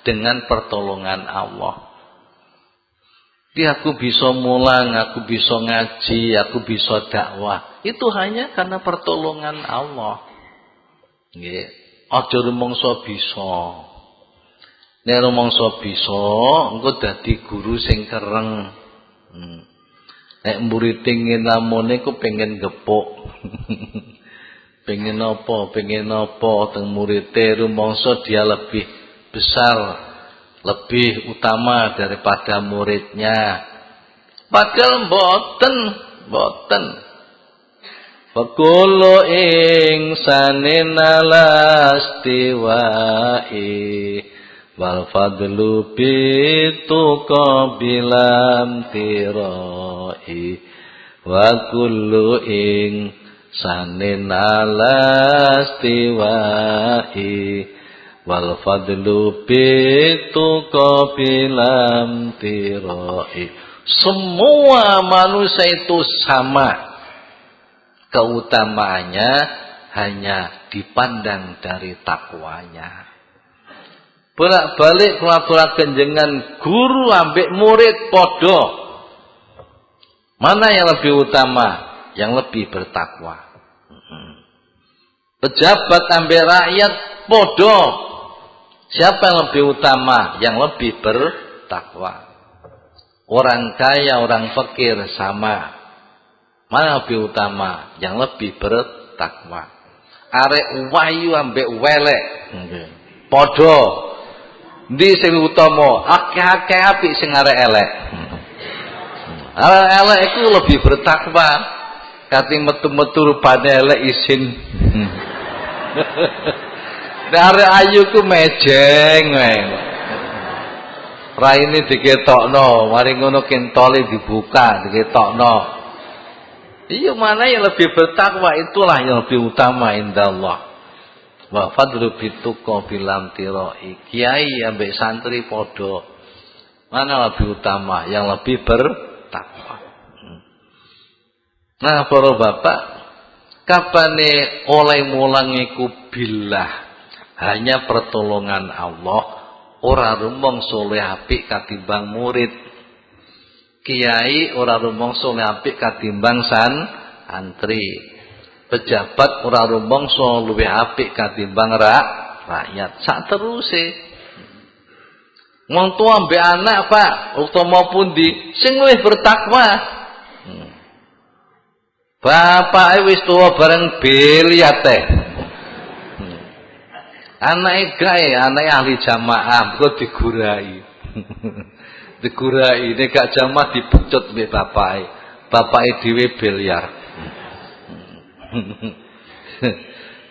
dengan pertolongan Allah. Aku bisa mulang, aku bisa ngaji, aku bisa dakwah. Itu hanya karena pertolongan Allah. Nggih. Aja rumangsa bisa. Nek rumangsa bisa, engko dadi guru sing kereng. Nek murid ngene namune ku pengen gepuk. Pengen apa teng murite rumangsa dia lebih besar, lebih utama daripada muridnya. Padahal mboten. Fakulu insanin alastiwai wal fadlu bituqa bilam tirai wa kullu insanin alastiwai wal fadlu bituqa bilam tirai. Semua manusia itu sama. Keutamaannya hanya dipandang dari takwanya. Bolak-balik kulaturaken jenengan guru ambek murid podo. Mana yang lebih utama? Yang lebih bertakwa. Pejabat ambek rakyat podo. Siapa yang lebih utama? Yang lebih bertakwa. Orang kaya, orang fakir sama. Mana lebih utama? Yang lebih bertakwa. Arek wayu ambek welek. Podo. Ndi sing utama? Akeh-akeh apik sing arek elek. Arek elek iku lebih bertakwa. Kati metu-metu rupane elek isin. Nek arek ayu ku mejeng wae. Raine diketokno, mari ngono kentole dibuka, diketokno. Iya, mana yang lebih bertakwa, itulah yang lebih utama indallah. Wa fadlu bituqa bilam tirai. Kiai ambek santri podo. Mana lebih utama? Yang lebih bertakwa. Nah, para bapak, kapane oleh mulang iku billah, hanya pertolongan Allah, ora rumangsa luwih apik katimbang murid. Kiai ora rumangsa luwih apik katimbang santri. Pejabat ora rumangsa luwih apik katimbang rakyat. Sak teruse. Wong tua ambek anak, Pak, utama pundi sing luwih bertakwa? Bapake wis tuwa bareng biliat teh. Anake gawe, anake ahli jamaah kok digurai. Digurai nek gak jamaah dipecut mbek bapake. Bapake dhewe biliar.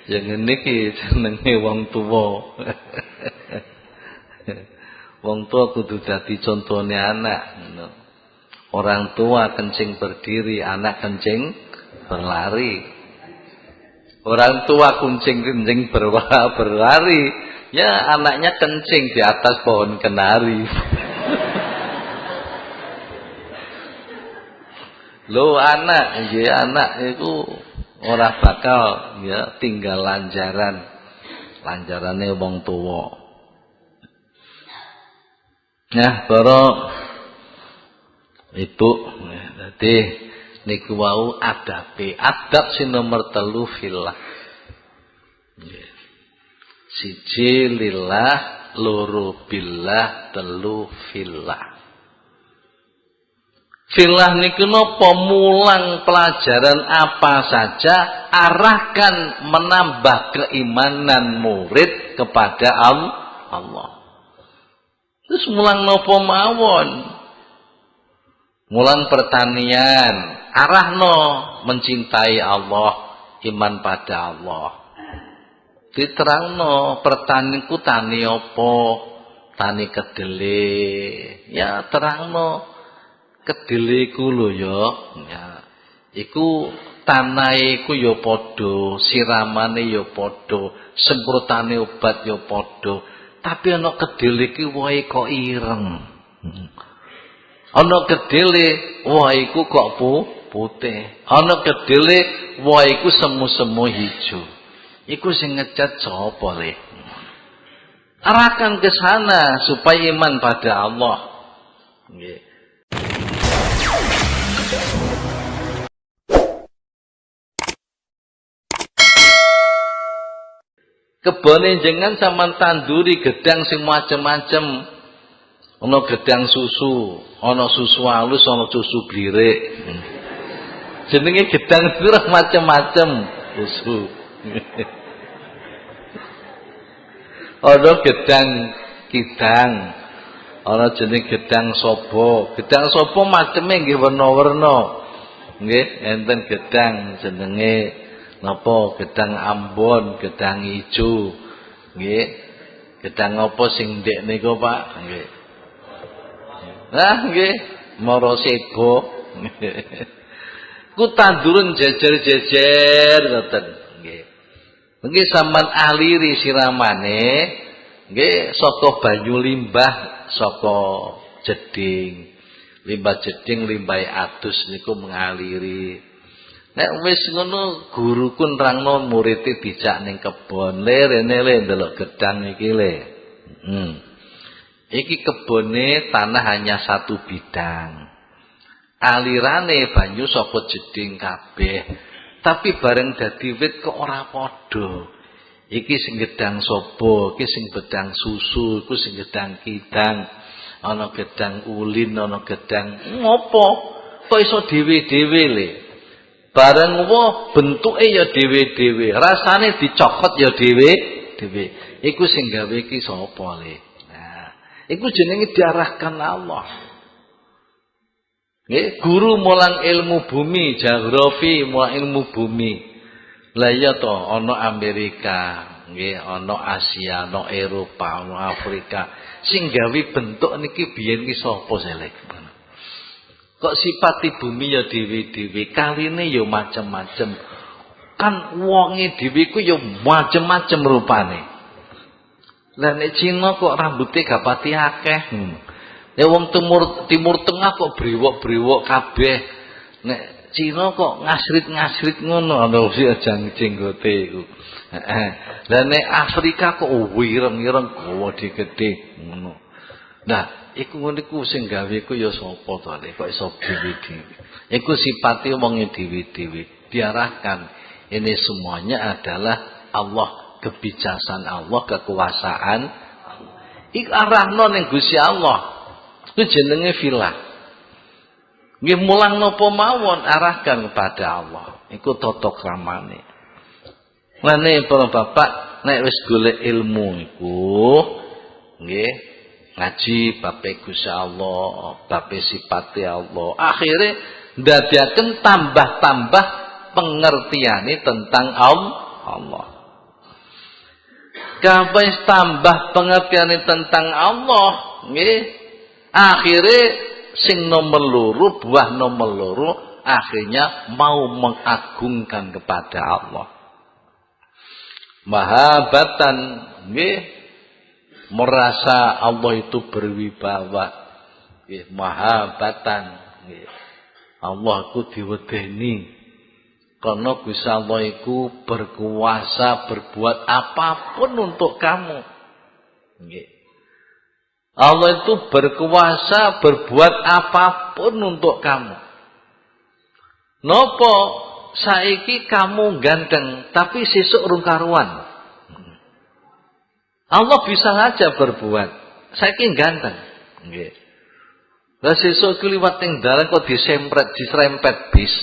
Yang ngene iki jenenge wong tuwa. Wong tua kudu dadi contone anak. Orang tua kencing berdiri, anak kencing berlari. Orang tua kencing berlari, ya anaknya kencing di atas pohon kenari. Lo anak, ya anak itu ora bakal ya tinggal lanjarane wong tuwa. Nah, para itu dadi niku wau adabe. Adab sing nomor 3 fillah. Siji lillah, loro billah, telu fillah. Fillah niku napa? Mulang pelajaran apa saja, arahkan menambah keimanan murid kepada Allah. Terus mulang napa mawon? Mulang pertanian, arahno mencintai Allah, iman pada Allah. Diterangno pertanianku tani apa? Tani kedele. Ya terangno kedele iku lho ya. Ya. Iku tanahe iku ya padha, siramane ya padha, semprotane obat ya padha. Tapi ana kedele iki wae kok ireng. Ana kedele wae iku kok putih. Ana kedele wae iku semu-semu hijau. Iku sing ngecat sapa le? Arahkan ke sana supaya iman pada Allah. Nggih. Kebone jenengan sampean tanduri gedang sing macem-macem. Ana gedang susu, ana susu halus, ana susu blirik. Jenenge gedang pira macem-macem susu. Ana gedang kidang, ana jeneng gedang sobo. Gedang sobo maceme nggih werna-werna. Nggih, enten gedang jenenge napa gedang Ambon, gedang ijo. Nggih. Gedang apa sing ndek niku, Pak? Nggih. Nah, nggih, mara sebo. Ku tanduran jejer-jejer ngoten. Nggih. Nggih sampean aliri siramane, nggih saka banyu limbah saka jeding. Limbah jeding, limbah adus niku mengaliri. Nek wis ngono guruku nerangno murid dijak ning kebon. Rene le ndelok gedang iki le. Iki kebone tanah hanya satu bidang. Alirane banyu saka jeding kabeh. Tapi bareng dadi wit kok ora padha. Iki sing gedang sobo, iki sing gedang susu, iku sing gedang kidang. Ana gedang ulin, ana gedang ngopo? Kok iso dhewe-dhewe le? Bareng apa bentuke ya dhewe-dhewe, rasane dicokot ya dhewe-dhewe. Iku sing gawe iki sapa le? Nah, iku jenenge diarahkan Allah. Nggih, guru mulang ilmu bumi, geografi, mulang ilmu bumi. Lah iya to, ana Amerika, nggih, ana Asia, ana Eropa, ana Afrika. Sing gawe bentuk niki biyen ki sapa selek? Kok sifati bumi ya dhewe-dhewe, kaline ya macem-macem. Kan wonge dhewe ku ya macem-macem rupane. Lah nek Cina kok rambuté gak pati akeh. Nek wong timur tengah kok brewok-brewok kabeh. Nek Cina kok ngasrit-ngasrit ngono ana jenggote iku. Heeh. Lah nek Afrika kok wireng-wireng gawa digedhe ngono. Nah, iku ngene iku sing gawe iku ya sapa to le kok iso dhewe-dhewe. Iku sipate wong dhewe-dhewe. Diarahkan ini semuanya adalah Allah, kebijaksanaan Allah, kekuasaan Allah. Iku arahno ning Gusti Allah. Itu jenenge filah. Nggih mulang napa mawon arahkan kepada Allah. Iku tata kramane. Lane para bapak nek wis golek ilmu iku nggih ngaji bab Gusti Allah, bab sifate Allah. Akhire ndadekaken tambah-tambah pengertiane tentang Allah. Kabeh tambah pengertiane tentang Allah, nggih. Akhirnya sing nomor loro, buah nomor loro, akhirnya mau mengagungkan kepada Allah. Mahabbatan, nggih, merasa Allah itu berwibawa, nggih, mahabbatan, nggih. Allah ku diwedeni. Karena Gusti Allah iku berkuasa berbuat apapun untuk kamu. Nggih. Allah itu berkuasa berbuat apapun untuk kamu. Nopo saiki kamu ganteng tapi sesuk urung karuan. Allah bisa saja berbuat. Saiki ganteng. Nggih. Lah sesuk liwat ning dalan kok diserempet bis.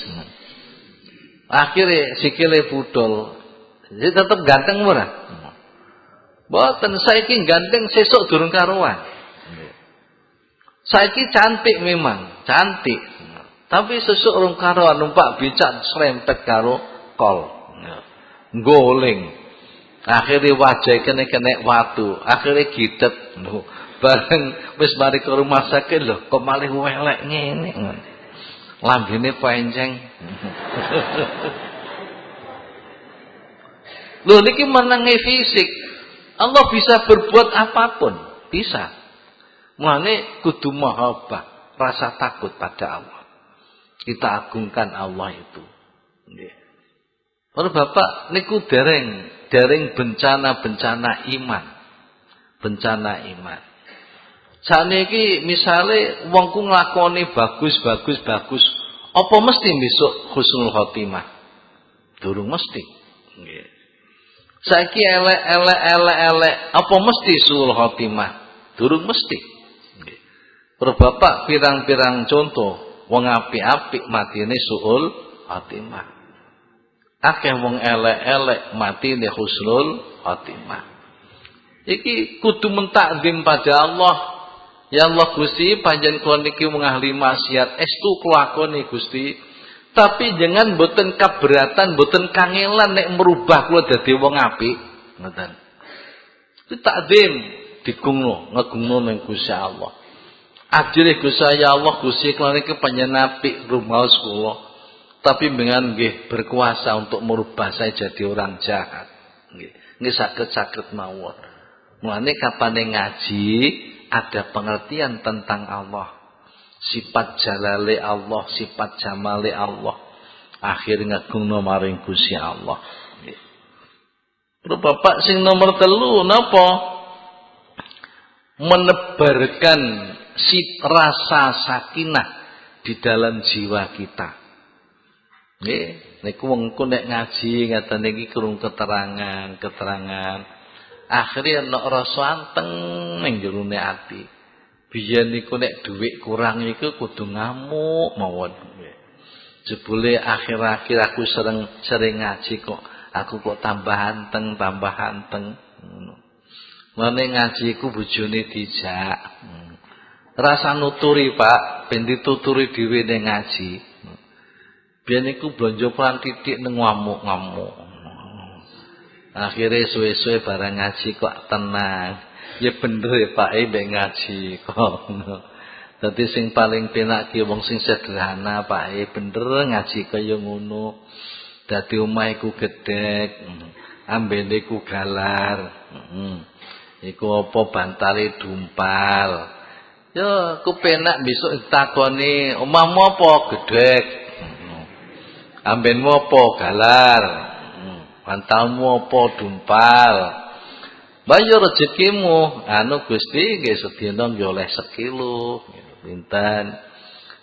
Akhire sikile budol. Jadi tetep ganteng ora? Mboten saiki ganteng sesuk durung karuan. Saiki cantik memang, cantik. Tapi sesuk urung karo numpak becak serempet karo kol. Nggoling. Akhire wajahe kena watu, akhire gidet. Bareng wis mari ke rumah sakit lho, kok malih welek ngene. Lambene panjang. Lho niki menangi fisik. Allah bisa berbuat apapun, bisa. Mulane kudu mahabbah, rasa takut pada Allah. Kita agungkan Allah itu. Nggih. Para bapak niku dereng bencana-bencana iman. Bencana iman. Saniki misale wong ku nglakoni bagus. Apa mesti besok husnul khotimah? Durung mesti. Nggih. Saiki elek, apa mesti suul khotimah? Durung mesti. Nggih. Para bapak pirang-pirang contoh wong apik-apik matine suul khotimah. Akeh wong elek matine husnul khotimah. Iki kudu mentakdim pada Allah. Ya Allah Gusti, panjenengan kula niki wong ahli maksiat, estu kelakone Gusti. Tapi jangan boten keberatan, boten kangelan nek merubah kula dadi wong apik. Ngoten. Itu takdim digungno, ngegungno ning Gusti Allah. Ajire Gusti ya Allah Gusti kula niki panjenengan apik rumaos kula. Tapi dengan nggih berkuasa untuk merubah saya jadi orang jahat. Nggih saged mawon. Mulane kapane ngaji ada pengertian tentang Allah. Sifat jalale Allah, sifat jamale Allah. Akhir ngagungno maring Gusti Allah. Nggih. Bapak sing nomor 3 napa? Menebarkan rasa sakinah di dalam jiwa kita. Nggih, niku wong nek ngaji ngaten iki krung keterangan. Akhire ana rasa anteng ning jerone ati. Biyen niku nek dhuwit kurang iku kudu ngamuk mawon. Jebule akhir-akhir aku sering ngaji kok aku kok tambah anteng. Mane ngaji ku bojone dijak. Rasa nuturi, Pak, ben dituturi dhewe ning ngaji. Biyen niku blonjo perang titik nang ngamuk-ngamuk. Akhire suwe-suwe barang ngaji kok tenang. Ya bener ya Pak, mbek ngaji kok. Dadi sing paling penak ki wong sing sederhana, Pak, bener ngaji kaya ngono. Dadi omah iku gedhek, ambene ku galar. Iku apa bantale dumpal. Ya ku penak besok ditakoni, omahmu apa gedhek? Ambenmu apa galar, bantalmu apa dumpal. Bayar rezekimu, anu Gusti nggih sedina nggih oleh sekilo, pinten.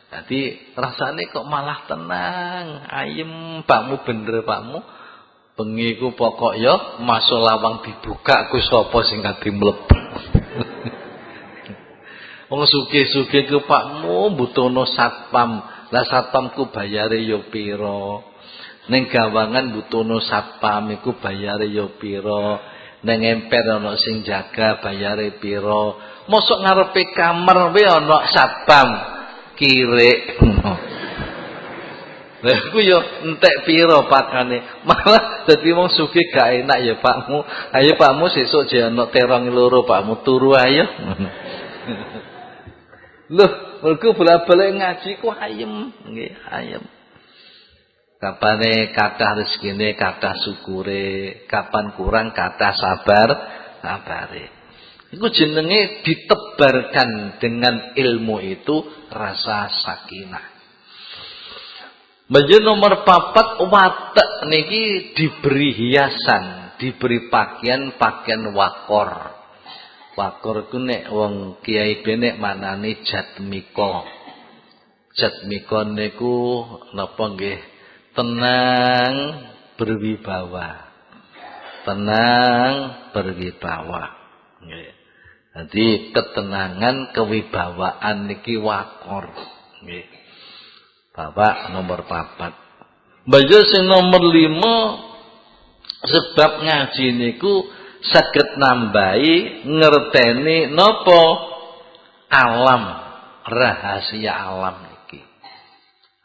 Dadi rasane kok malah tenang, ayem, pakmu bener pakmu. Bengi ku pokok ya masuk lawang dibuka ku sapa sing ngadi mlebu. Wong sugih-sugih ku pakmu butuhno satpam. Lah satpamku bayare yo pira? Ning gawangan butuhno satpam iku bayare yo pira? Ning emper ana sing jaga bayare pira? Mosok ngarepe kamar wae ana satpam kirik. Lah iku yo entek pira pakane. Malah dadi wong sugih gak enak ya Pakmu. Ayo Pakmu sesuk je ana terong loro Pakmu turu ayo. Loh, mergo bola-balik ngaji ku ayem, nggih, ayem. Kapane kathah rezekine, kathah syukure, kapan kurang kathah sabare. Iku jenenge ditebarkan dengan ilmu itu rasa sakinah. Menjadi nomor 4 watek niki diberi hiasan, diberi pakaian wakor. Wakor ku nek wong kiai benek manane jatmika. Jatmika niku napa nggih tenang berwibawa. Nggih. Dadi ketenangan kewibawaan niki wakor. Nggih. Bapak nomor 4. Bajo sing nomor 5 sebab ngaji niku saged nambahi ngerteni napa alam, rahasia alam iki.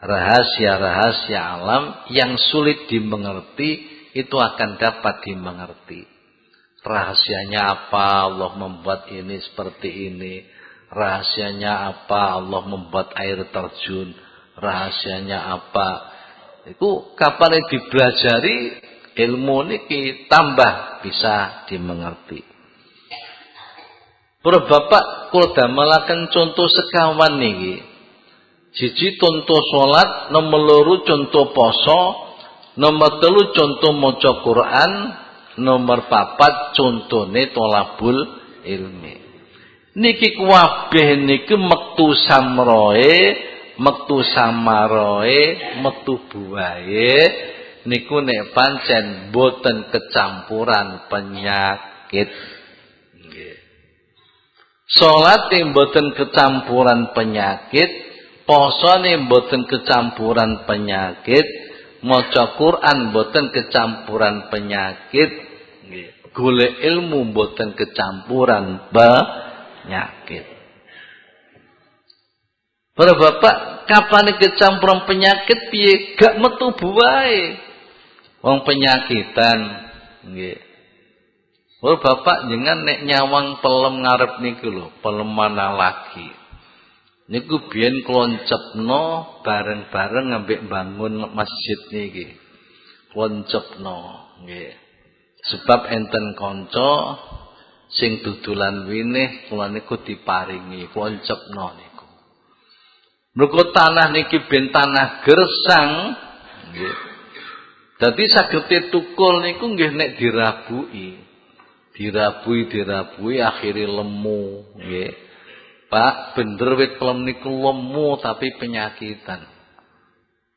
Rahasia-rahasia alam yang sulit dimengerti itu akan dapat dimengerti. Rahasianya apa Allah membuat ini seperti ini? Rahasianya apa Allah membuat air terjun? Rahasianya apa? Itu kapan dipelajari ilmu niki tambah bisa dimengerti. Para bapak kula damelaken contoh sekawan niki. Siji contoh salat, nomor 2 contoh poso, nomor 3 contoh maca Quran, nomor 4 contone thalabul ilmi. Niki kabeh niki mektu samroe metu samaroe, metu buahe niku nek pancen boten kecampuran penyakit. Nggih. Salat mboten kecampuran penyakit, posone mboten kecampuran penyakit, maca Quran mboten kecampuran penyakit, nggih. Golek ilmu mboten kecampuran penyakit. Para bapak, kapan kecampuran penyakit piye? Gak metu buahe. Wong penyakitan, nggih. Para bapak jenengan nek nyawang pelem ngarep niku lho, pelem mana lagi. Niku biyen kloncepno bareng-bareng ambek bangun masjid niki. Kloncepno, nggih. Sebab enten kanca sing dudulan winih kula niku diparingi kloncepno niku. Mergo tanah niki ben tanah gersang, nggih. Dadi saged tukul niku nggih nek dirabui. Dirabui akhirnya lemu, nggih. Pak, bener wit pelem niku lemu tapi penyakitan.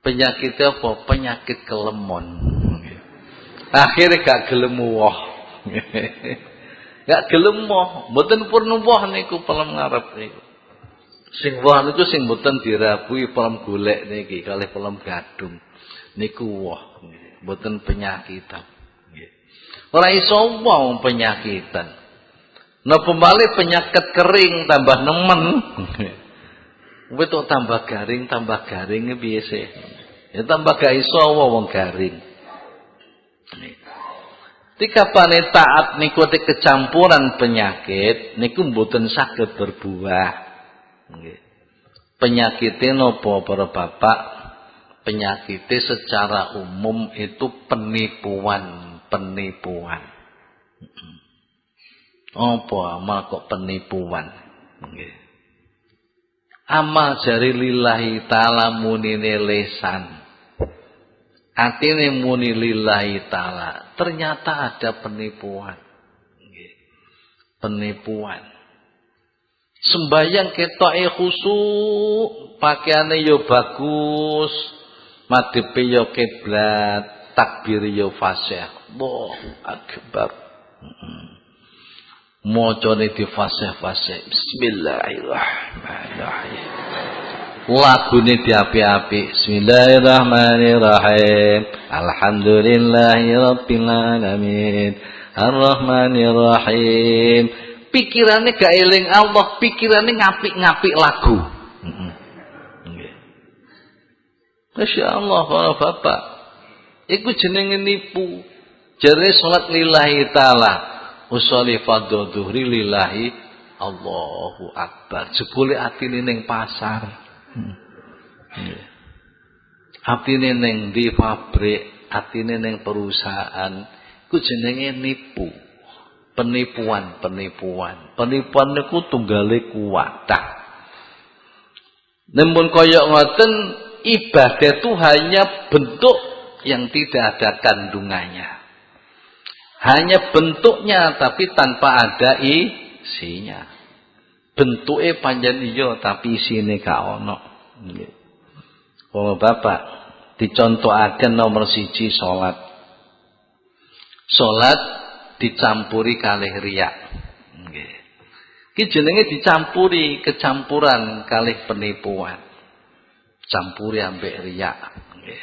Penyakitnya apa? Penyakit kelemon. Akhirnya gak gelem woh. Gak gelem woh, mboten purna woh niku pelem ngarep niku. Sing woh niku sing mboten dirabui pelem golek niki kalih pelem gadung. Niku woh, mboten penyakitan. Ora iso wong penyakitan. Napa malih penyakit kering tambah nemen. Kuwi tok tambah garing piye sih? Ya tambah gak iso wong garing. Tikapane taat niku kecampuran penyakit niku mboten saged berbuah. Nggih. Penyakite napa para bapak? Penyakite secara umum itu penipuan. Apa amal kok penipuan? Nggih. Amal jari lillahi ta'ala munine lesan. Atine muni lillahi ta'ala. Ternyata ada penipuan. Nggih. Penipuan. Sembayang ketoke khusuk, pakaiane yo bagus, madhepe yo kiblat, takbir yo fasih. Allahu akbar. Mocone di fasih-fasih. Bismillahirrahmanirrahim. Lagune di api-api. Bismillahirrahmanirrahim. Alhamdulillahirabbil alamin. Arrahmanirrahim. Pikirane gak eling Allah, pikirane ngapik-ngapik lagu. Nggih. Masyaallah para bapak. Iku jenenge nipu. Jare salat lillahi ta'ala. Usolli fardhu dhuhri lillahi Allahu akbar. Jebule atine ning pasar. Atine ning di pabrik, atine ning perusahaan. Iku jenenge nipu. Penipuan. Penipuan niku tunggale kuwadah. Namun kaya ngoten ibadah itu hanya bentuk yang tidak ada kandungannya. Hanya bentuknya tapi tanpa ada isinya. Bentuknya panjang iya tapi isine gak ono. Nggih. Kalau bapak dicontohaken nomor 1 salat. Salat dicampuri kalih riya. Nggih. Ki jenenge dicampuri, kecampuran kalih penipuan. Campuri ambek riya. Nggih.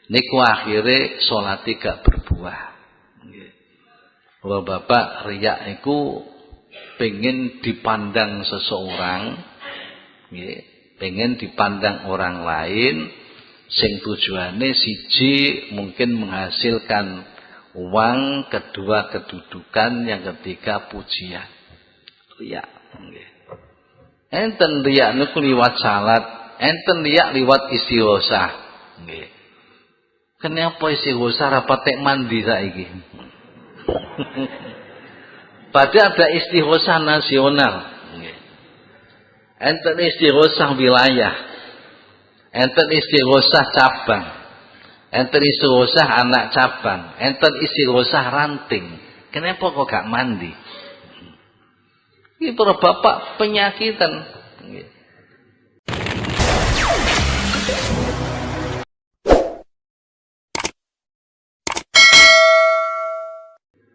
Niku akhire salate gak berbuah. Kalau bapak riya iku pengen dipandang seseorang, pengen dipandang orang lain, sing tujuane siji mungkin menghasilkan uang, kedua kedudukan, yang ketiga pujian. Riya. Enten riya niku liwat salat, enten riya liwat istighosah. Nggih. Kenapa istighosah rapatek mandi saiki? Padahal ada istighosah nasional. Enten istighosah wilayah. Enten istighosah cabang. Enten istighosah anak cabang. Enten istighosah ranting. Kenapa kok gak mandi? Ini para bapak penyakitan.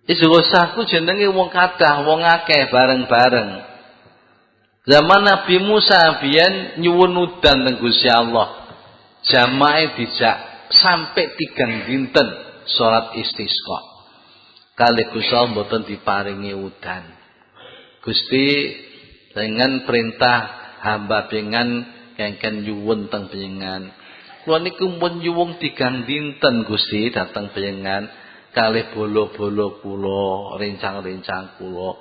Istighosah ku jenenge wong kathah, wong akeh bareng-bareng. Zaman Nabi Musa biyen nyuwun udan teng Gusti Allah. Jamaah dijak sampai 3 dinten salat istisqa. Kalih Gusti Allah mboten diparingi udan. Gusti dengan perintah hamba pengen kengken nyuwun teng panjenengan. Kula niku mun nyuwun 3 dinten Gusti dateng panjenengan kalih bolo-bolo kula, rencang-rencang kula.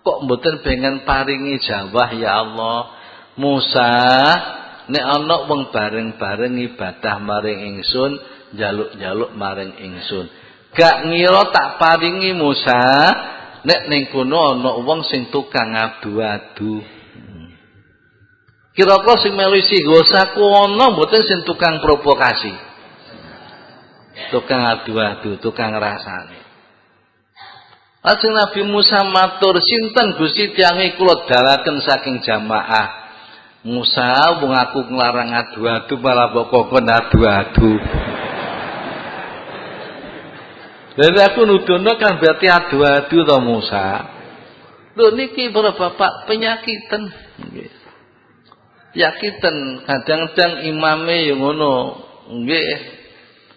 Kok mboten pengen paringi jawah ya Allah. Musa nek ana wong bareng-bareng ibadah maring ingsun, njaluk-njaluk maring ingsun. Gak ngira tak paringi Musa nek ning kono ana wong sing tukang adu-adu. Kira-kira sing melu istighosa ku ana mboten sing tukang provokasi. Tukang adu-adu, tukang rasane. Lajeng Nabi Musa matur, "Sinten Gusti tiange kula dalaken saking jamaah?" Musa, wong aku nglarang adu-adu malah kok adu-adu. Jadi aku nudono kan berarti adu-adu to Musa. Lho niki para bapak penyakitan. Nggih. Yakitan kadang-kadang imame yo ngono, nggih.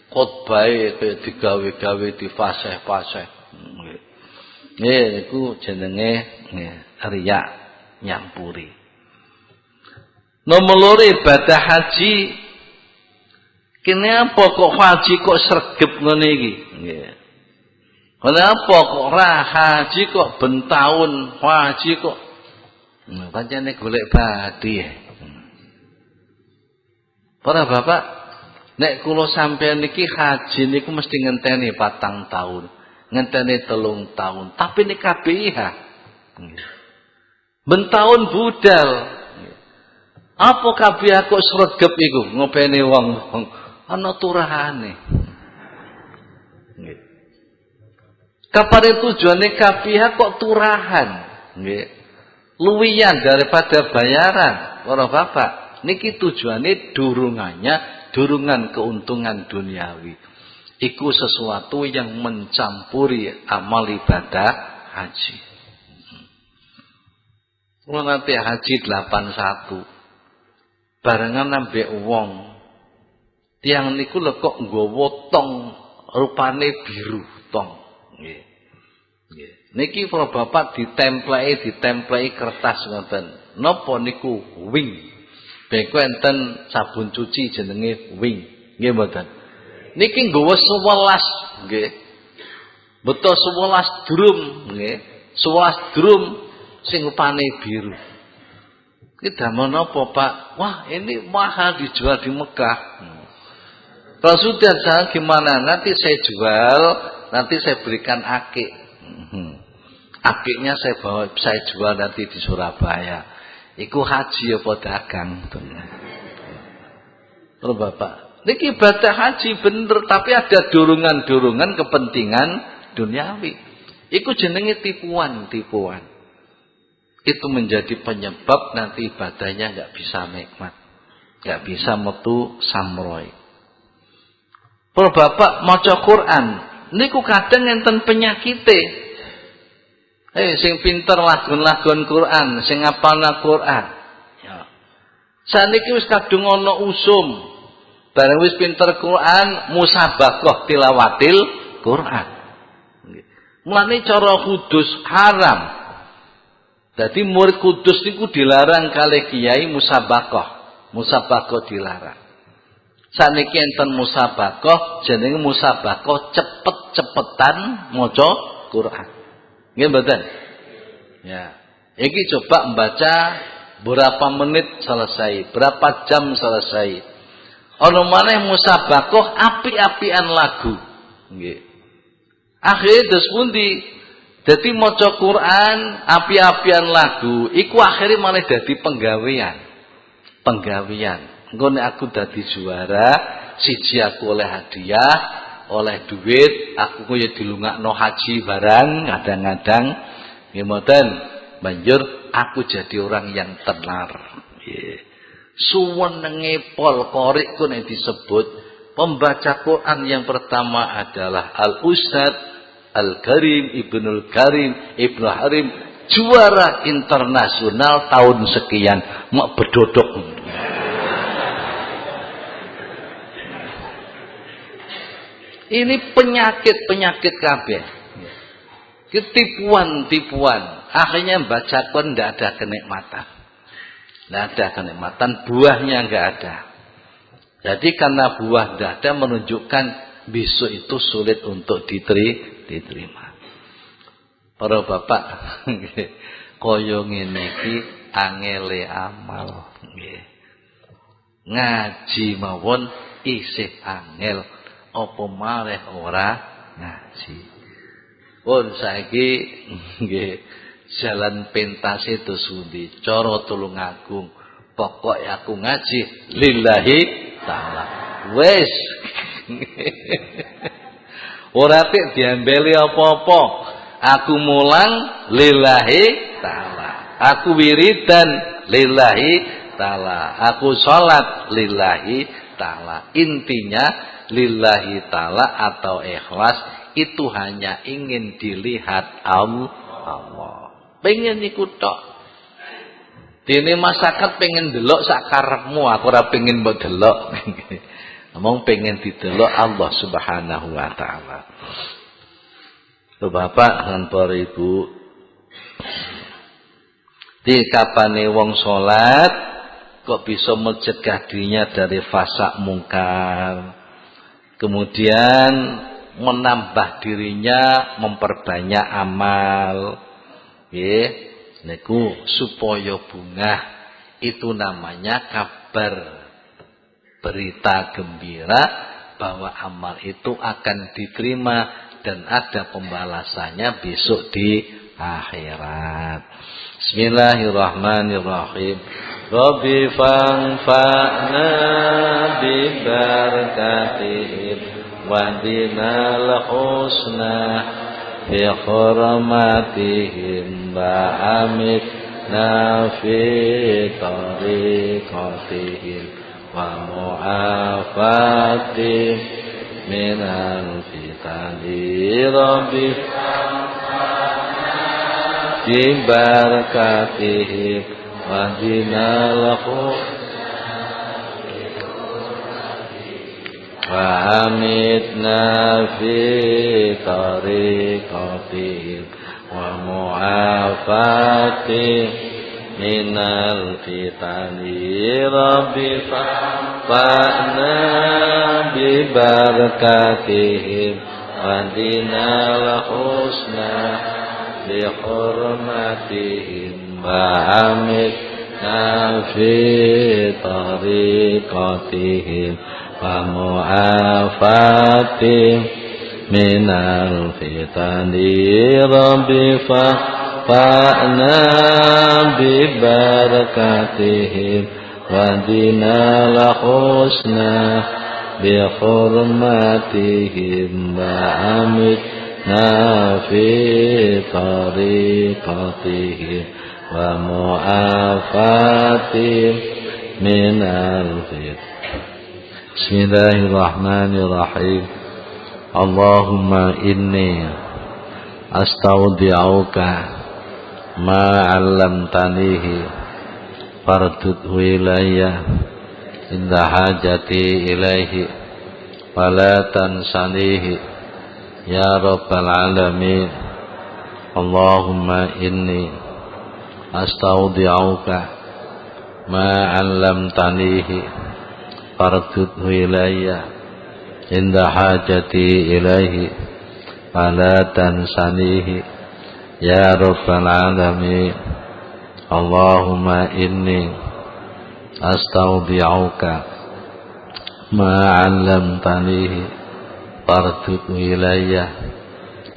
Khotbahe kaya digawe-gawe difasih-fasih. Nggih. Nggih niku jenenge riya nyampuri. Nomor loro ibadah haji. Kene apa kok haji kok sregep ngene iki? Nggih. Kenapa kok ora haji kok bentaun, haji kok pancene golek badi ya. Para bapak, nek kula sampeyan niki haji niku mesti ngenteni 4 tahun, ngenteni 3 tahun, tapi nek KBIH bentaun budal. Apa KBIH kok sregep iku ngopeni wong ana turahane. Nggih. Kapare tujuane KBIH kok turahan, nggih. Luwihan daripada bayaran, para bapak. Niki tujuane durungan keuntungan duniawi. Iku sesuatu yang mencampuri amal ibadah haji. Kula nanti haji 81. Barengan ambek wong. Tiang niku lho kok nggawa tong rupane biru tong. Nggih. Nggih. Niki para bapak ditempleki kertas ngoten. Napa niku wing. Beko enten sabun cuci jenenge wing. Nggih mboten. Niki nggawa 11 nggih. Betul 11 drum nggih. 11 drum sing rupane biru. Iki damel napa, Pak? Wah, ini mahal dijual di Mekah. Kalau sudah saya gimana? Nanti saya jual, nanti saya berikan akik. Akiknya saya jual nanti di Surabaya. Iku haji apa dagang? Terus Bapak, niki ibadah haji bener, tapi ada dorongan-dorongan kepentingan duniawi. Iku jenenge tipuan. Itu menjadi penyebab nanti ibadahnya nggak bisa nikmat, nggak bisa metu samroy. Kalau bapak maca Quran, niku kadang enten penyakite. Sing pinter lagon-lagon Quran, sing ngapalna Quran. Ya. Saniki wis kadung ana usum. Bareng wis pinter Quran, musabaqah tilawatil Quran. Mulane cara kudus haram. Jadi murid kudus niku dilarang kalih kiai musabaqah. Musabaqah dilarang. Saniki enten musabaqah, jenenge musabaqah cepet-cepetan maca Quran. Nggih mboten? Ya. Iki coba membaca berapa menit selesai, berapa jam selesai. Ana maneh musabaqah api-apian lagu. Nggih. Akhire dos pundi? Dadi maca Quran api-apian lagu, iku akhire malah dadi penggawean. Engko nek aku dadi juara, siji aku oleh hadiah, oleh duit, aku kaya dilungakno haji barang, kadang-kadang nggih mboten. Banjur aku jadi orang yang tenar. Nggih. Suwenenge pol qorik ku nek disebut pembaca Quran yang pertama adalah al-ustad, Al-Karim, Ibnul Karim, Ibnu Harim, juara internasional tahun sekian, mak bedodok. Ini penyakit kabeh. Tipuan. Akhirnya baca Quran tidak ada kenikmatan. Tidak ada kenikmatan, buahnya enggak ada. Jadi karena buah tidak ada menunjukkan besok itu sulit untuk diterima. Para bapak, kaya ngene iki angele amal. Ngaji mawon isih angel, apa malih ora ngaji. Pun saiki nggih jalan pentase itu sundi, cara Tulungagung. Pokok aku ngaji lillahi ta'ala. Wis. Ora tik diambeli apa-apa. Aku mulang lillahi ta'ala. Aku wiridan lillahi ta'ala. Aku sholat lillahi ta'ala. Intinya lillahi ta'ala atau ikhlas itu hanya ingin dilihat Allah. Pengen ikut tok. Dene masyarakat pengen delok sak karepmu, aku ora pengen mbok delok. Ngomong pengen didelok Allah Subhanahu wa taala. Bapak lan para Ibu, di kapane wong salat kok bisa mencegah dirinya dari fasak mungkar. Kemudian menambah dirinya memperbanyak amal. Nggih, niku supaya bungah, itu namanya kabar, berita gembira bahwa amal itu akan diterima dan ada pembalasannya besok di akhirat. Bismillahirrahmanirrahim. Rabbi fanfa'na bi barakatihim wa dinal husna fi hurmatihim wa amitna fi tariqatihim wa mu'afatihim minal fitani rabbi bi barakatihim wa dinal wa amitna fi tariqatihim wa mu'afatihim minal fitani rabbi fa'na bi barakatihim wa dinal husna bi hurmatihim wa amitna fi tariqatihim wa mu'afatihim minal fitani rabbi fa'na bi barakatihim wa dinal husna bi hurmatihim wa amitna fi tariqatihim wa mu'afatihim minal fitani. Bismillahirrahmanirrahim. Allahumma inni astaudi'uka ma 'allamtanihi fardudhu ilayya inda hajati ilaihi fala tansanihi ya rabbal alamin. Allahumma inni astaudi'uka ma 'allamtanihi fardudhu ilayya inda hajati ilaihi fala tansanihi ya rabbal alamin. Allahumma inni astaudi'uka ma 'allamtanihi fardudhu ilayya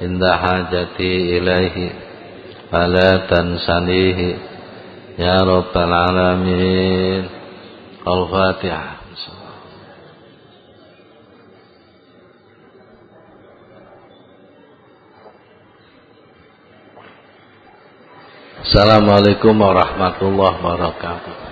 inda hajati ilaihi fala tansanihi ya rabbal alamin. Al-Fatihah. Assalamualaikum warahmatullahi wabarakatuh.